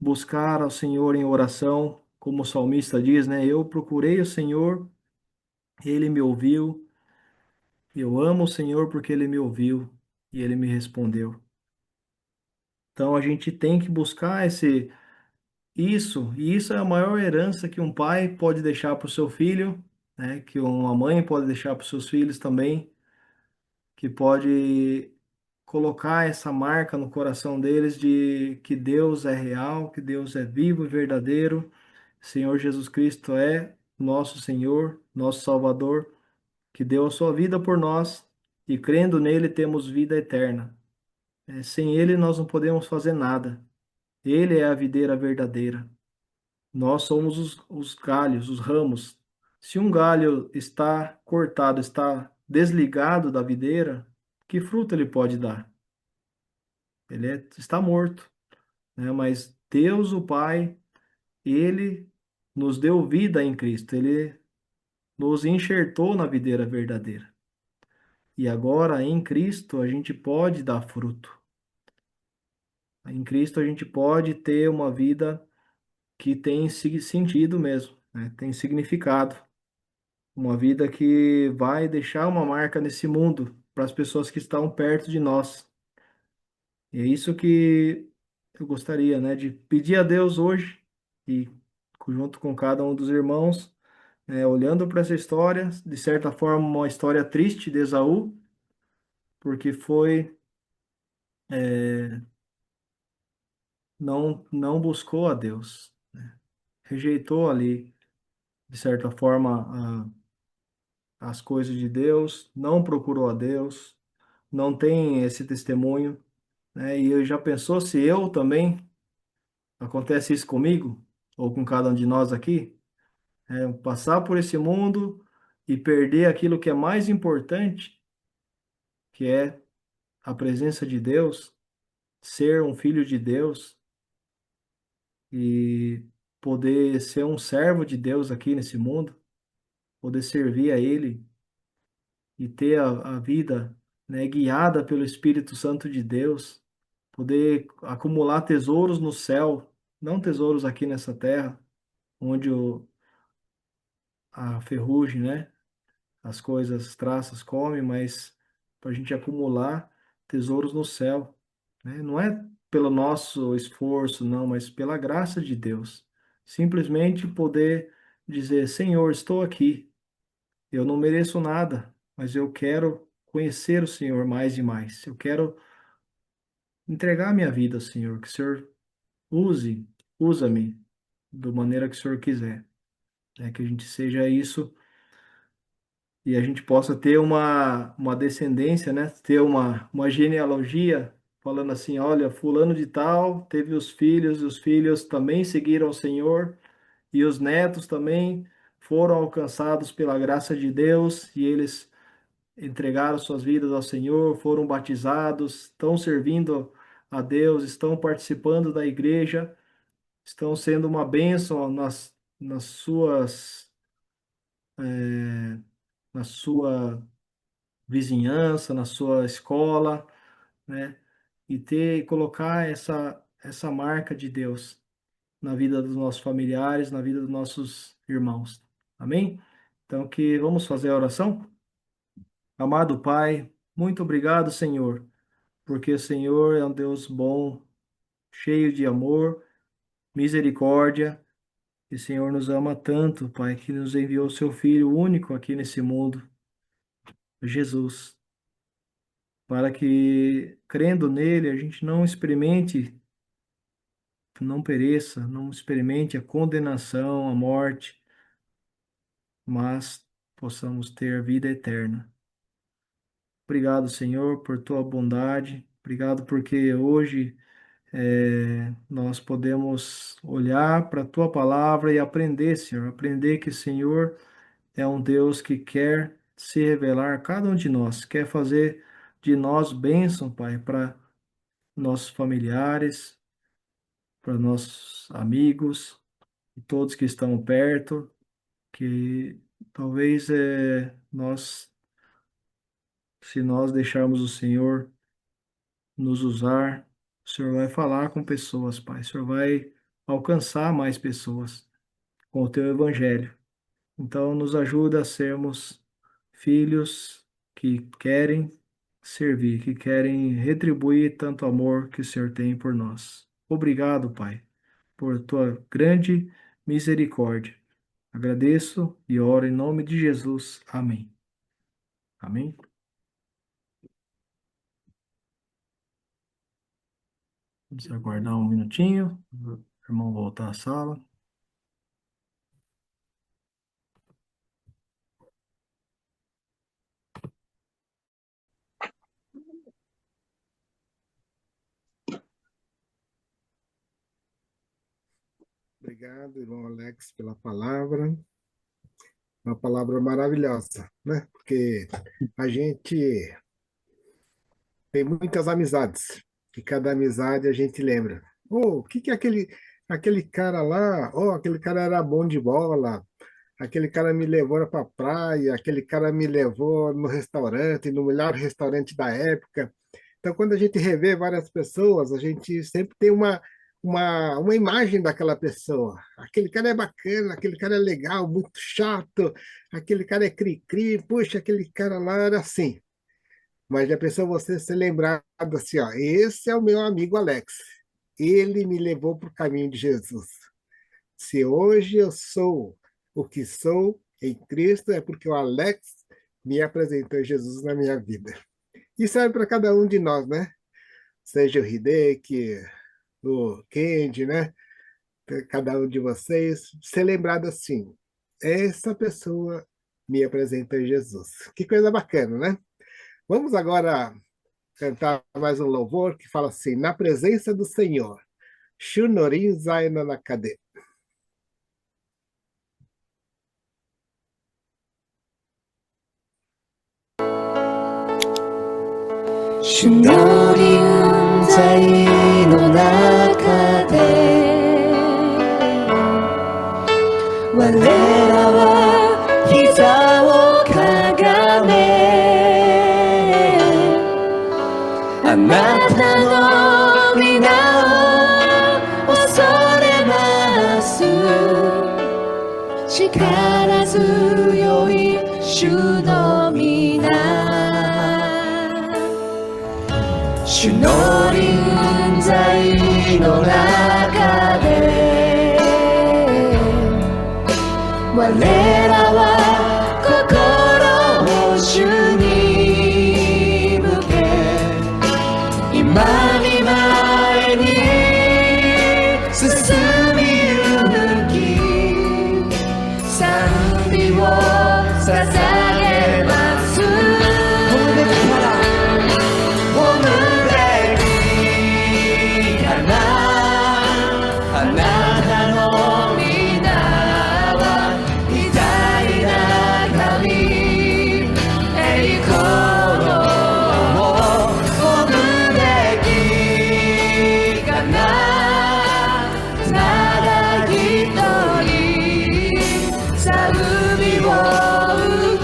[SPEAKER 2] buscar ao Senhor em oração, como o salmista diz, né? Eu procurei o Senhor, ele me ouviu. Eu amo o Senhor porque ele me ouviu e ele me respondeu. Então, a gente tem que buscar e isso é a maior herança que um pai pode deixar para o seu filho, né? Que uma mãe pode deixar para os seus filhos também, que pode colocar essa marca no coração deles de que Deus é real, que Deus é vivo e verdadeiro. Senhor Jesus Cristo é nosso Senhor, nosso Salvador, que deu a sua vida por nós e crendo nele temos vida eterna. Sem ele nós não podemos fazer nada. Ele é a videira verdadeira. Nós somos os galhos, os ramos. Se um galho está cortado, está desligado da videira, que fruto ele pode dar? Está morto, né? Mas Deus, o Pai, ele nos deu vida em Cristo. Ele nos enxertou na videira verdadeira. E agora em Cristo a gente pode dar fruto. Em Cristo a gente pode ter uma vida que tem sentido mesmo, né? Tem significado. Uma vida que vai deixar uma marca nesse mundo para as pessoas que estão perto de nós. E é isso que eu gostaria, né, de pedir a Deus hoje e junto com cada um dos irmãos, olhando para essa história, de certa forma uma história triste de Esaú, porque não buscou a Deus, rejeitou ali de certa forma as coisas de Deus, não procurou a Deus, não tem esse testemunho, né? E eu já pensou se eu também acontece isso comigo ou com cada um de nós aqui, passar por esse mundo e perder aquilo que é mais importante, que é a presença de Deus, ser um filho de Deus e poder ser um servo de Deus aqui nesse mundo, poder servir a Ele e ter a vida, né, guiada pelo Espírito Santo de Deus, poder acumular tesouros no céu, não tesouros aqui nessa terra, onde a ferrugem, né, as coisas, as traças comem, mas para a gente acumular tesouros no céu, né? Não é pelo nosso esforço, não, mas pela graça de Deus. Simplesmente poder dizer: Senhor, estou aqui. Eu não mereço nada, mas eu quero conhecer o Senhor mais e mais. Eu quero entregar minha vida ao Senhor, que o Senhor usa-me da maneira que o Senhor quiser. Que a gente seja isso e a gente possa ter uma descendência, né? Ter uma genealogia falando assim, olha, fulano de tal teve os filhos também seguiram o Senhor e os netos também foram alcançados pela graça de Deus e eles entregaram suas vidas ao Senhor, foram batizados, estão servindo a Deus, estão participando da igreja, estão sendo uma bênção nas suas, na sua vizinhança, na sua escola, né? Colocar essa marca de Deus na vida dos nossos familiares, na vida dos nossos irmãos. Amém? Então, que vamos fazer a oração? Amado Pai, muito obrigado, Senhor, porque o Senhor é um Deus bom, cheio de amor, misericórdia, e o Senhor nos ama tanto, Pai, que nos enviou o seu Filho único aqui nesse mundo, Jesus, para que, crendo nele, a gente não experimente, não pereça, não experimente a condenação, a morte, mas possamos ter vida eterna. Obrigado, Senhor, por tua bondade. Obrigado porque hoje nós podemos olhar para a tua palavra e aprender, Senhor, aprender que o Senhor é um Deus que quer se revelar a cada um de nós, quer fazer de nós bênção, Pai, para nossos familiares, para nossos amigos e todos que estão perto, que talvez se nós deixarmos o Senhor nos usar, o Senhor vai falar com pessoas, Pai, o Senhor vai alcançar mais pessoas com o teu evangelho. Então, nos ajuda a sermos filhos que querem servir, que querem retribuir tanto amor que o Senhor tem por nós. Obrigado, Pai, por tua grande misericórdia. Agradeço e oro em nome de Jesus. Amém. Amém. Vamos aguardar um minutinho, o irmão voltar à sala.
[SPEAKER 1] Obrigado, irmão Alex, pela palavra. Uma palavra maravilhosa, né? Porque a gente tem muitas amizades, e cada amizade a gente lembra. Oh, o que é aquele cara lá? Oh, aquele cara era bom de bola. Aquele cara me levou para a praia, aquele cara me levou no restaurante, no melhor restaurante da época. Então, quando a gente revê várias pessoas, a gente sempre tem uma imagem daquela pessoa. Aquele cara é bacana, aquele cara é legal, muito chato, aquele cara é cri-cri, puxa, aquele cara lá era assim. Mas já pensou você ser lembrado assim, ó, esse é o meu amigo Alex, ele me levou para o caminho de Jesus. Se hoje eu sou o que sou em Cristo, é porque o Alex me apresentou Jesus na minha vida. E serve para cada um de nós, né? Seja o Hideki, o Kendi, né? Cada um de vocês, ser lembrado assim, essa pessoa me apresentou Jesus. Que coisa bacana, né? Vamos agora cantar mais um louvor que fala assim, na presença do Senhor. Shunorin Zaina Nakade.
[SPEAKER 7] Shunorin Zaina Nakade 我らは膝をかがめあなたの皆を恐れます力強い主の皆主の臨在の中で我らは心を主に向け今に前に進みゆき賛美を捧げますおむべきかなあなたの皆は偉大な神栄光をおむべきかなただ一人賛美を受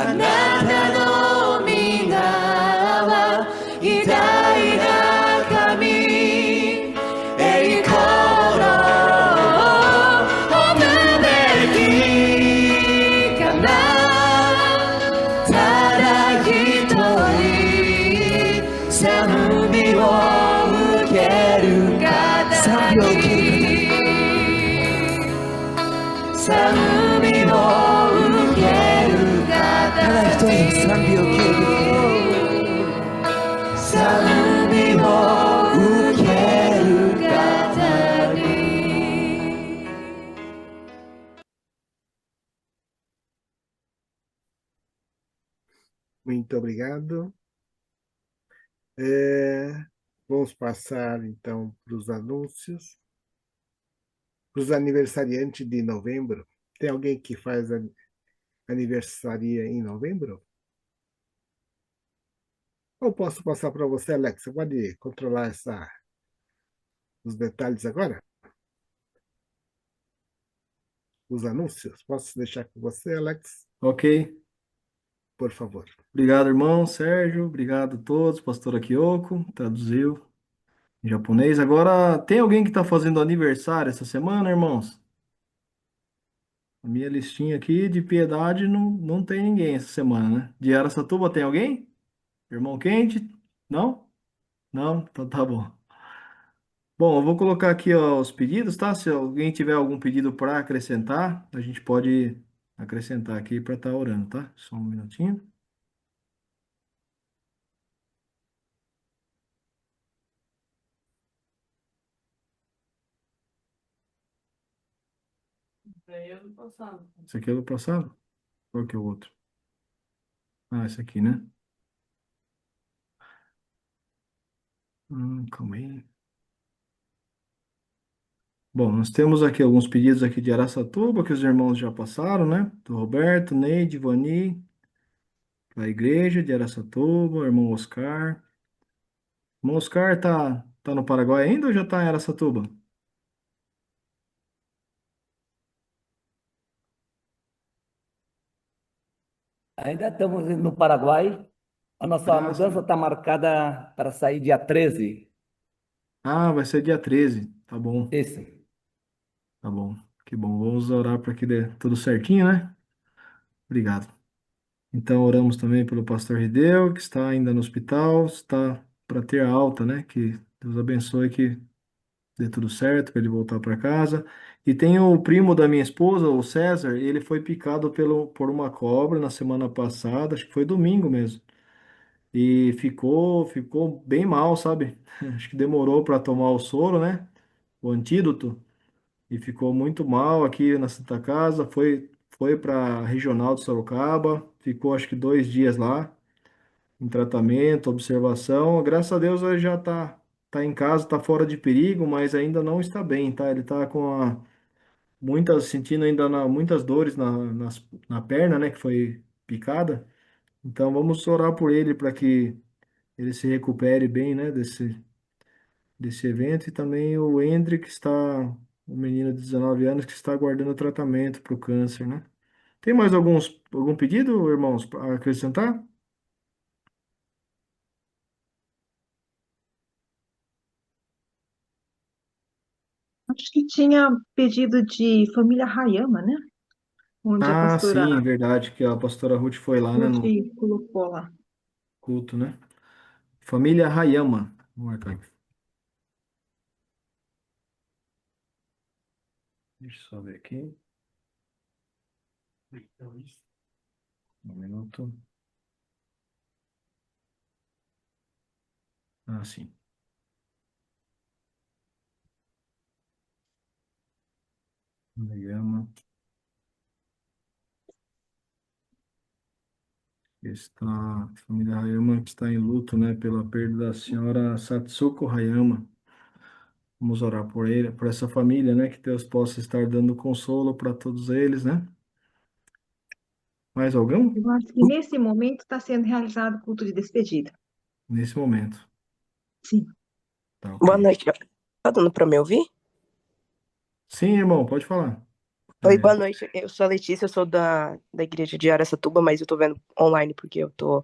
[SPEAKER 7] あなたの皆は偉大な神、栄光のおむべきかな。ただ一人賛美を受ける方、賛美を受ける方、賛美を受ける方、ただ一人賛美を受ける方、賛美を受ける方に。
[SPEAKER 1] Muito obrigado. Vamos passar, então, para os anúncios. Para os aniversariantes de novembro. Tem alguém que faz aniversaria em novembro? Ou posso passar para você, Alex? Você pode controlar os detalhes agora? Os anúncios? Posso deixar com você, Alex?
[SPEAKER 2] Ok.
[SPEAKER 1] Por favor.
[SPEAKER 2] Obrigado, irmão Sérgio. Obrigado a todos. Pastora Kyoko traduziu em japonês. Agora, tem alguém que está fazendo aniversário essa semana, irmãos? A minha listinha aqui de piedade não tem ninguém essa semana, né? De Araçatuba tem alguém? Irmão Quente? Não? Não? Então tá bom. Bom, eu vou colocar aqui ó, os pedidos, tá? Se alguém tiver algum pedido para acrescentar, a gente pode acrescentar aqui para estar orando, tá? Só um minutinho. Esse aqui é do passado? Qual que é o outro? Ah, esse aqui, né? Calma aí. Bom, nós temos aqui alguns pedidos aqui de Araçatuba, que os irmãos já passaram, né? Do Roberto, Neide, Vani, da igreja de Araçatuba, o irmão Oscar. O irmão Oscar tá no Paraguai ainda ou já tá em Araçatuba?
[SPEAKER 9] Ainda estamos no Paraguai. A nossa mudança está marcada para sair dia 13.
[SPEAKER 2] Ah, vai ser dia 13. Tá bom.
[SPEAKER 9] Isso.
[SPEAKER 2] Tá bom. Que bom. Vamos orar para que dê tudo certinho, né? Obrigado. Então, oramos também pelo pastor Rideu, que está ainda no hospital, está para ter alta, né? Que Deus abençoe que dê tudo certo, para ele voltar para casa. E tem o primo da minha esposa, o César, ele foi picado por uma cobra na semana passada, acho que foi domingo mesmo. E ficou bem mal, sabe? Acho que demorou para tomar o soro, né? O antídoto. E ficou muito mal aqui na Santa Casa. Foi para a regional de Sorocaba, ficou acho que 2 dias lá em tratamento, observação. Graças a Deus ele já tá em casa, tá fora de perigo, mas ainda não está bem, tá? Ele tá sentindo ainda muitas dores na perna, né, que foi picada. Então vamos orar por ele para que ele se recupere bem, né, desse evento. E também o Hendrik, um menino de 19 anos que está aguardando tratamento para o câncer, né? Tem mais algum pedido, irmãos, para acrescentar?
[SPEAKER 10] Acho que tinha pedido de família Hayama, né? Onde a
[SPEAKER 2] Ah,
[SPEAKER 10] pastora
[SPEAKER 2] sim, verdade, que a pastora Ruth foi lá, né, no
[SPEAKER 10] Ruth colocou lá.
[SPEAKER 2] culto, né? Família Hayama. Vamos marcar aqui. Deixa eu só ver aqui. Um minuto. Ah, sim. Hayama. Família Hayama que está em luto, né, pela perda da senhora Satsuko Hayama. Vamos orar por ele, por essa família, né, que Deus possa estar dando consolo para todos eles, né? Mais algum?
[SPEAKER 10] Eu acho que nesse momento está sendo realizado o culto de despedida.
[SPEAKER 2] Nesse momento.
[SPEAKER 10] Sim.
[SPEAKER 2] Tá, ok.
[SPEAKER 11] Boa noite. Tá dando para me ouvir?
[SPEAKER 2] Sim, irmão, pode falar.
[SPEAKER 11] Oi, boa noite. Eu sou a Letícia, eu sou da igreja de Araçatuba, mas eu tô vendo online porque eu tô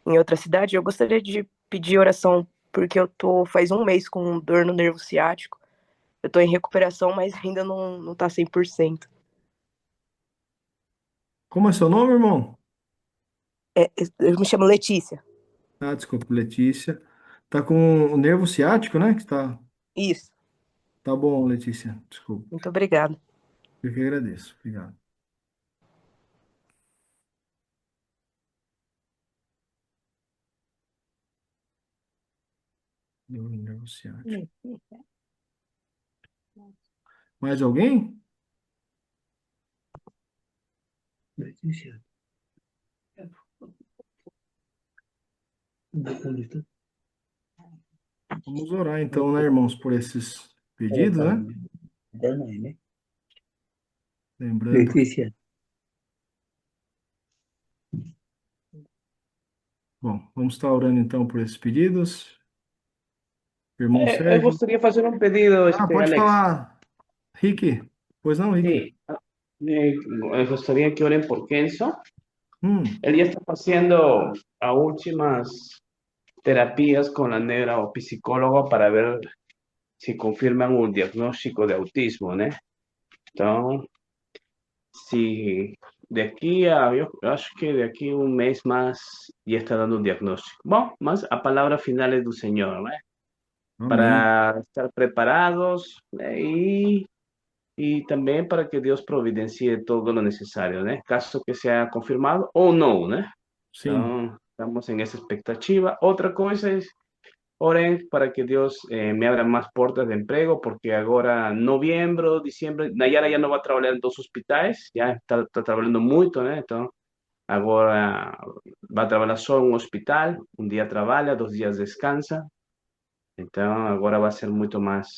[SPEAKER 11] em outra cidade. Eu gostaria de pedir oração porque eu tô faz um mês com dor no nervo ciático. Eu tô em recuperação, mas ainda não tá 100%.
[SPEAKER 2] Como é seu nome, irmão?
[SPEAKER 11] Eu me chamo Letícia.
[SPEAKER 2] Ah, desculpa, Letícia. Tá com o nervo ciático, né?
[SPEAKER 11] Isso.
[SPEAKER 2] Tá bom, Letícia. Desculpa.
[SPEAKER 11] Muito obrigada.
[SPEAKER 2] Eu que agradeço. Obrigado. Nervo ciático. Mais alguém?
[SPEAKER 6] Letícia.
[SPEAKER 2] Vamos orar então, né, irmãos, por esses pedidos, né? Lembrando.
[SPEAKER 6] Letícia.
[SPEAKER 2] Bom, vamos estar orando então por esses pedidos. Irmão
[SPEAKER 12] Eu
[SPEAKER 2] Sérgio.
[SPEAKER 12] gostaria de fazer um pedido,
[SPEAKER 2] Pode
[SPEAKER 12] Alex.
[SPEAKER 2] falar, Rick. Pois não, Rick?
[SPEAKER 12] Sí, me gustaría que oren por Kenzo.
[SPEAKER 2] Hum,
[SPEAKER 12] Él ya está haciendo a últimas terapias con la neuropsicóloga para ver si confirman un diagnóstico de autismo, ¿no? Então, se daqui a, eu acho que daqui a um mês mais já está dando um diagnóstico. Bom, mas a palavra final é do Senhor, né?
[SPEAKER 2] amém.
[SPEAKER 12] Para estar preparados, né? E também para que Deus providencie todo o necessário, né? Caso que seja confirmado ou não, né?
[SPEAKER 2] Sim.
[SPEAKER 12] Então, estamos em essa expectativa. Outra coisa é, orem para que Deus me abra mais portas de emprego, porque agora, novembro, diciembre, Nayara já não vai trabalhar em dois hospitais, já está trabalhando muito, né? Então, agora vai trabalhar só em um hospital, um dia trabalha, 2 dias descansa. Então, agora vai ser muito mais.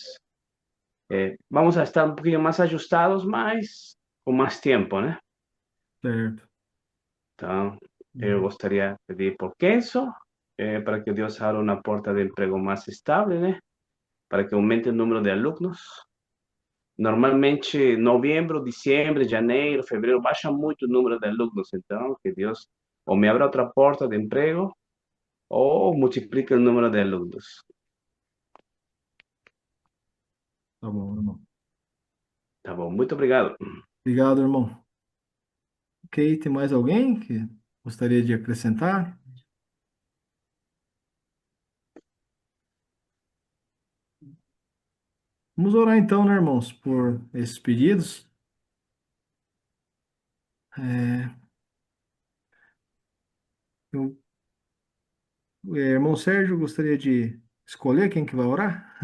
[SPEAKER 12] Vamos a estar um pouquinho mais ajustados, mas com mais tempo, né?
[SPEAKER 2] Certo.
[SPEAKER 12] Então, eu gostaria de pedir por Kenzo, para que Deus abra uma porta de emprego mais estável, né? Para que aumente o número de alunos. Normalmente, novembro, diciembre, janeiro, fevereiro, baixa muito o número de alunos. Então, que Deus ou me abra outra porta de emprego ou multiplique o número de alunos.
[SPEAKER 2] Tá bom, irmão.
[SPEAKER 12] Tá bom, muito obrigado.
[SPEAKER 2] Obrigado, irmão. Ok, tem mais alguém que gostaria de acrescentar? Vamos orar então, né, irmãos, por esses pedidos. Eu, irmão Sérgio, gostaria de escolher quem que vai orar?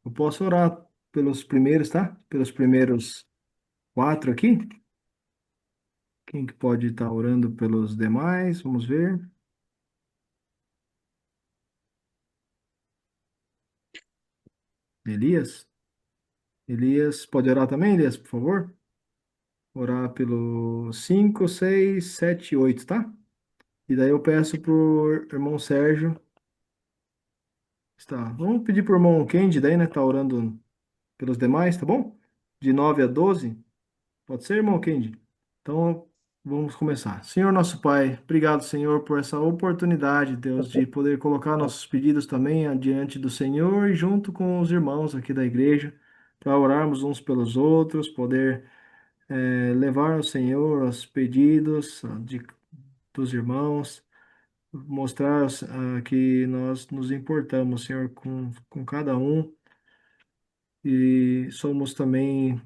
[SPEAKER 2] Eu posso orar pelos primeiros, tá? Pelos primeiros 4 aqui. Quem que pode estar orando pelos demais? Vamos ver. Elias? Elias, pode orar também, Elias, por favor? Orar pelo 5, 6, 7 e 8, tá? E daí eu peço pro irmão Sérgio. Está. Vamos pedir pro irmão Kendi, daí, né? Tá orando pelos demais, tá bom? De 9 a 12. Pode ser, irmão Kendi? Então, vamos começar. Senhor nosso Pai, obrigado, Senhor, por essa oportunidade, Deus, de poder colocar nossos pedidos também diante do Senhor e junto com os irmãos aqui da igreja, para orarmos uns pelos outros, poder levar ao Senhor os pedidos dos irmãos, mostrar que nós nos importamos, Senhor, com cada um e somos também,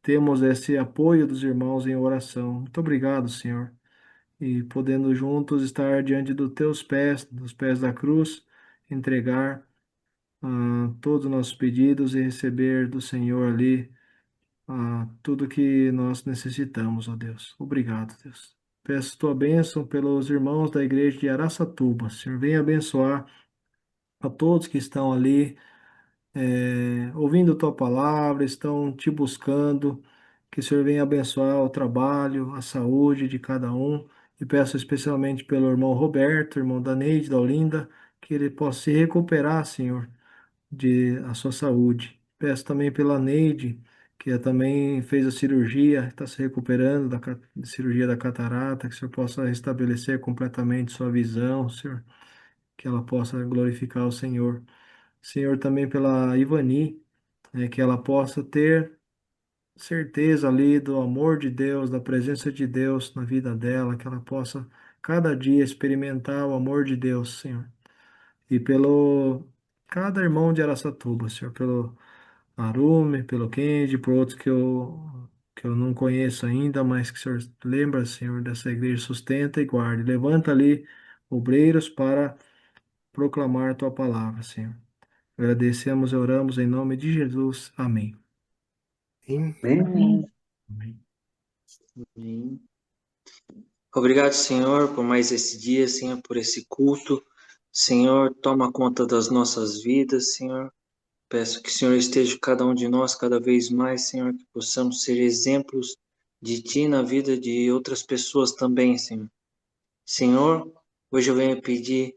[SPEAKER 2] temos esse apoio dos irmãos em oração. Muito obrigado, Senhor. E podendo juntos estar diante dos teus pés, dos pés da cruz, entregar todos os nossos pedidos e receber do Senhor ali tudo que nós necessitamos, ó Deus. Obrigado, Deus. Peço tua bênção pelos irmãos da igreja de Araçatuba. Senhor, venha abençoar a todos que estão ali ouvindo tua palavra, estão te buscando. Que o Senhor venha abençoar o trabalho, a saúde de cada um. E peço especialmente pelo irmão Roberto, irmão da Neide, da Olinda, que ele possa se recuperar, Senhor, de a sua saúde. Peço também pela Neide, que também fez a cirurgia, está se recuperando da cirurgia da catarata, que o Senhor possa restabelecer completamente sua visão, Senhor, que ela possa glorificar o Senhor. Senhor, também pela Ivani, né, que ela possa ter certeza ali do amor de Deus, da presença de Deus na vida dela, que ela possa cada dia experimentar o amor de Deus, Senhor. E pelo cada irmão de Araçatuba, Senhor, pelo Arume, pelo Kendi, por outros que eu não conheço ainda, mas que o Senhor lembra, Senhor, dessa igreja, sustenta e guarde. Levanta ali obreiros para proclamar a tua palavra, Senhor. Agradecemos e oramos em nome de Jesus. Amém.
[SPEAKER 6] Amém.
[SPEAKER 2] Amém.
[SPEAKER 13] Amém. Obrigado, Senhor, por mais esse dia, Senhor, por esse culto. Senhor, toma conta das nossas vidas, Senhor. Peço que o Senhor esteja com cada um de nós cada vez mais, Senhor, que possamos ser exemplos de Ti na vida de outras pessoas também, Senhor. Senhor, hoje eu venho pedir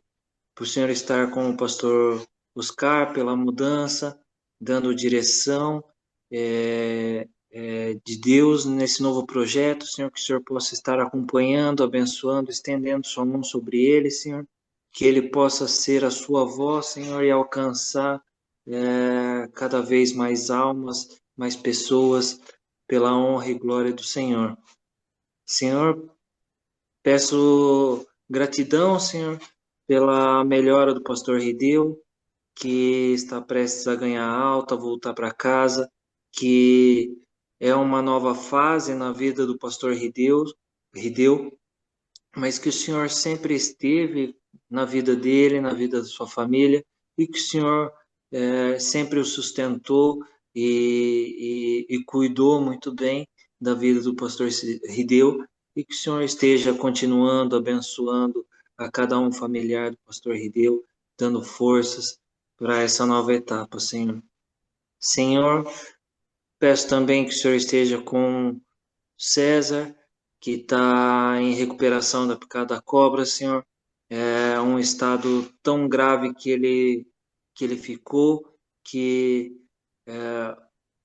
[SPEAKER 13] para o Senhor estar com o pastor Oscar pela mudança, dando direção de Deus nesse novo projeto, Senhor, que o Senhor possa estar acompanhando, abençoando, estendendo sua mão sobre ele, Senhor, que ele possa ser a sua voz, Senhor, e alcançar cada vez mais almas, mais pessoas, pela honra e glória do Senhor. Senhor, peço gratidão, Senhor, pela melhora do pastor Rideu, que está prestes a ganhar alta, voltar para casa, que é uma nova fase na vida do pastor Rideu, mas que o Senhor sempre esteve na vida dele, na vida da sua família, e que o Senhor sempre o sustentou e cuidou muito bem da vida do pastor Rideu, e que o Senhor esteja continuando, abençoando a cada um familiar do pastor Rideu, dando forças para essa nova etapa, Senhor. Senhor, peço também que o Senhor esteja com César, que está em recuperação da picada da cobra, Senhor. É um estado tão grave que ele ficou, que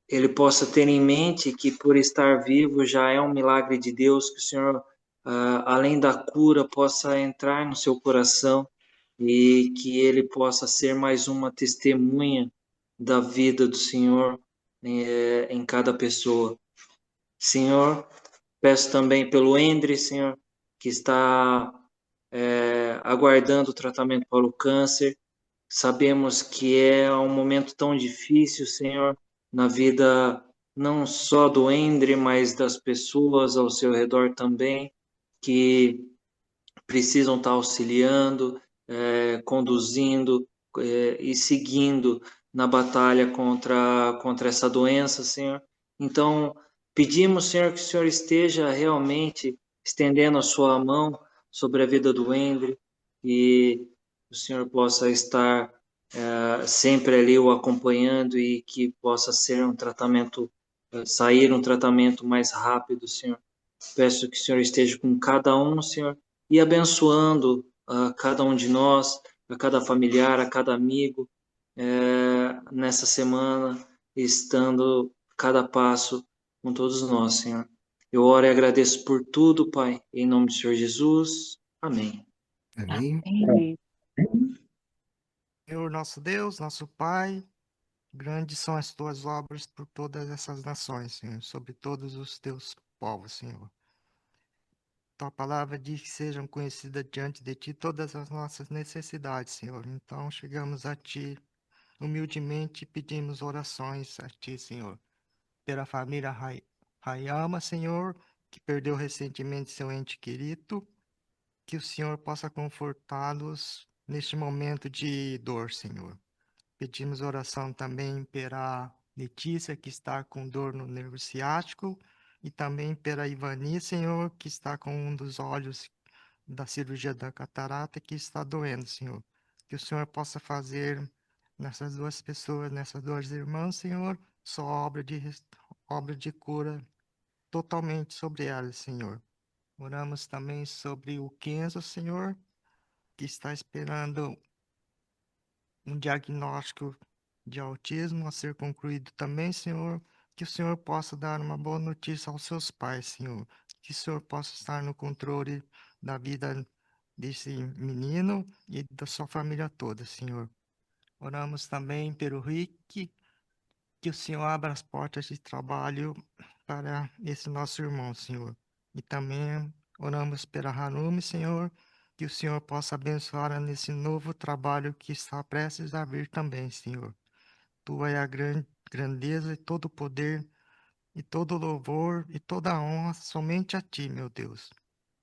[SPEAKER 13] ele possa ter em mente que por estar vivo já é um milagre de Deus, que o Senhor, além da cura, possa entrar no seu coração e que ele possa ser mais uma testemunha da vida do Senhor em cada pessoa. Senhor, peço também pelo Endre, Senhor, que está aguardando o tratamento para o câncer. Sabemos que é um momento tão difícil, Senhor, na vida não só do Endre, mas das pessoas ao seu redor também, que precisam estar auxiliando, conduzindo e seguindo na batalha contra essa doença, Senhor. Então, pedimos, Senhor, que o Senhor esteja realmente estendendo a sua mão sobre a vida do Endre e o Senhor possa estar sempre ali o acompanhando e que possa ser um tratamento, sair um tratamento mais rápido, Senhor. Peço que o Senhor esteja com cada um, Senhor, e abençoando a cada um de nós, a cada familiar, a cada amigo, nessa semana, estando cada passo com todos nós, Senhor. Eu oro e agradeço por tudo, Pai, em nome do Senhor Jesus. Amém.
[SPEAKER 1] Amém.
[SPEAKER 3] Amém.
[SPEAKER 4] Senhor, nosso Deus, nosso Pai, grandes são as tuas obras por todas essas nações, Senhor, sobre todos os teus povos, Senhor. Tua palavra diz que sejam conhecidas diante de ti todas as nossas necessidades, Senhor. Então, chegamos a ti humildemente e pedimos orações a ti, Senhor. Pela família Hayama, Senhor, que perdeu recentemente seu ente querido, que o Senhor possa confortá-los neste momento de dor, Senhor. Pedimos oração também pela Letícia, que está com dor no nervo ciático, e também pela Ivani, Senhor, que está com um dos olhos da cirurgia da catarata que está doendo, Senhor. Que o Senhor possa fazer nessas duas pessoas, nessas duas irmãs, Senhor, só obra de cura totalmente sobre elas, Senhor. Oramos também sobre o Kenzo, Senhor, que está esperando um diagnóstico de autismo a ser concluído também, Senhor. que o Senhor possa dar uma boa notícia aos seus pais, Senhor. Que o Senhor possa estar no controle da vida desse menino e da sua família toda, Senhor. Oramos também pelo Rick, que o Senhor abra as portas de trabalho para esse nosso irmão, Senhor. E também oramos pela Harumi, Senhor, que o Senhor possa abençoar nesse novo trabalho que está prestes a vir também, Senhor. Tua é a grandeza e todo o poder e todo o louvor e toda a honra somente a Ti, meu Deus.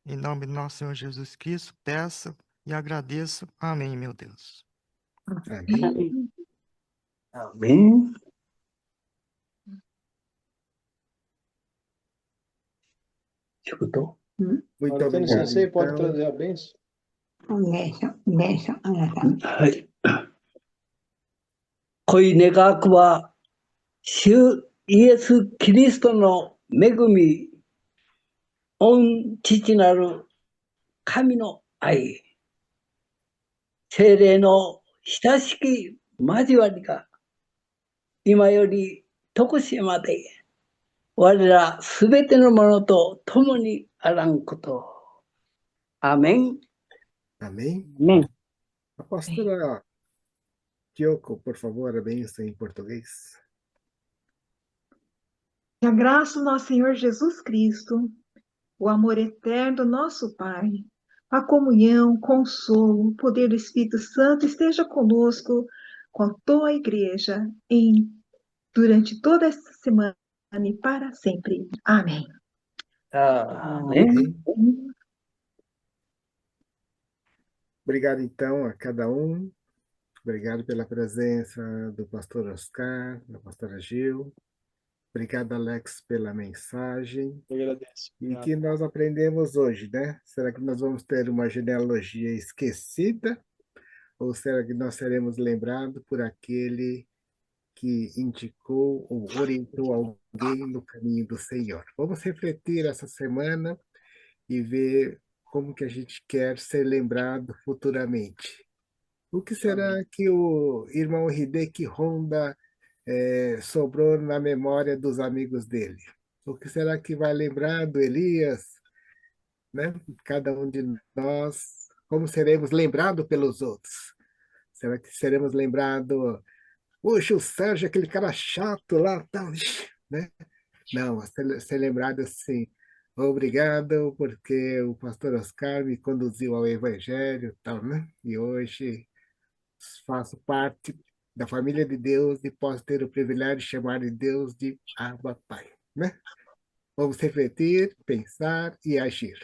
[SPEAKER 4] Em nome do nosso Senhor Jesus Cristo, peço e agradeço. Amém, meu Deus.
[SPEAKER 1] Amém.
[SPEAKER 6] Amém. Escutou?
[SPEAKER 1] Muito
[SPEAKER 2] Marcelo
[SPEAKER 1] obrigado,
[SPEAKER 2] Sensei, pode
[SPEAKER 1] então.
[SPEAKER 2] trazer a bênção?
[SPEAKER 14] お願いします。あなた。
[SPEAKER 6] はい。恋願くは、主イエス・キリストの恵み、御父なる神の愛、聖霊の親しき交わりが、今より常しまで、我らすべてのものと共にあらんこと。アメン。
[SPEAKER 1] Amém?
[SPEAKER 3] Amém.
[SPEAKER 1] A pastora Kyoko, por favor, a bênção em português.
[SPEAKER 10] Que a graça do nosso Senhor Jesus Cristo, o amor eterno do nosso Pai, a comunhão, consolo, o poder do Espírito Santo esteja conosco, com toda a igreja, durante toda esta semana e para sempre. Amém.
[SPEAKER 6] Amém.
[SPEAKER 1] Obrigado, então, a cada um. Obrigado pela presença do pastor Oscar, da pastora Gil. Obrigado, Alex, pela mensagem.
[SPEAKER 2] Eu agradeço.
[SPEAKER 1] E que nós aprendemos hoje, né? Será que nós vamos ter uma genealogia esquecida? Ou será que nós seremos lembrados por aquele que indicou ou orientou alguém no caminho do Senhor? Vamos refletir essa semana e ver como que a gente quer ser lembrado futuramente. O que será que o irmão Hideki Honda sobrou na memória dos amigos dele? O que será que vai lembrar do Elias, né? Cada um de nós, como seremos lembrados pelos outros? Será que seremos lembrados, poxa, o Sérgio, aquele cara chato lá, tal, né? Não, ser lembrado assim, obrigado porque o pastor Oscar me conduziu ao Evangelho, tal, né? E hoje faço parte da família de Deus e posso ter o privilégio de chamar de Deus de Abba Pai, né? Vamos refletir, pensar e agir.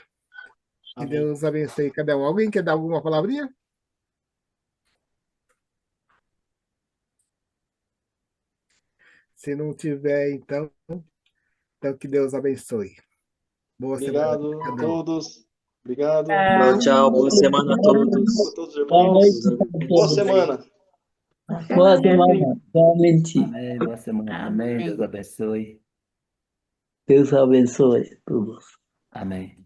[SPEAKER 1] Que
[SPEAKER 2] Amém.
[SPEAKER 1] Deus abençoe cada um. Alguém quer dar alguma palavrinha? Se não tiver, então que Deus abençoe. Boa semana
[SPEAKER 2] Obrigado
[SPEAKER 1] para
[SPEAKER 2] a
[SPEAKER 1] cada um.
[SPEAKER 2] todos. Obrigado.
[SPEAKER 13] Tchau, tchau. Boa semana a todos.
[SPEAKER 2] A todos os irmãos. Boa semana.
[SPEAKER 6] Boa semana. Realmente.
[SPEAKER 9] Amém. Boa semana também. Deus abençoe.
[SPEAKER 6] Deus abençoe todos.
[SPEAKER 9] Amém.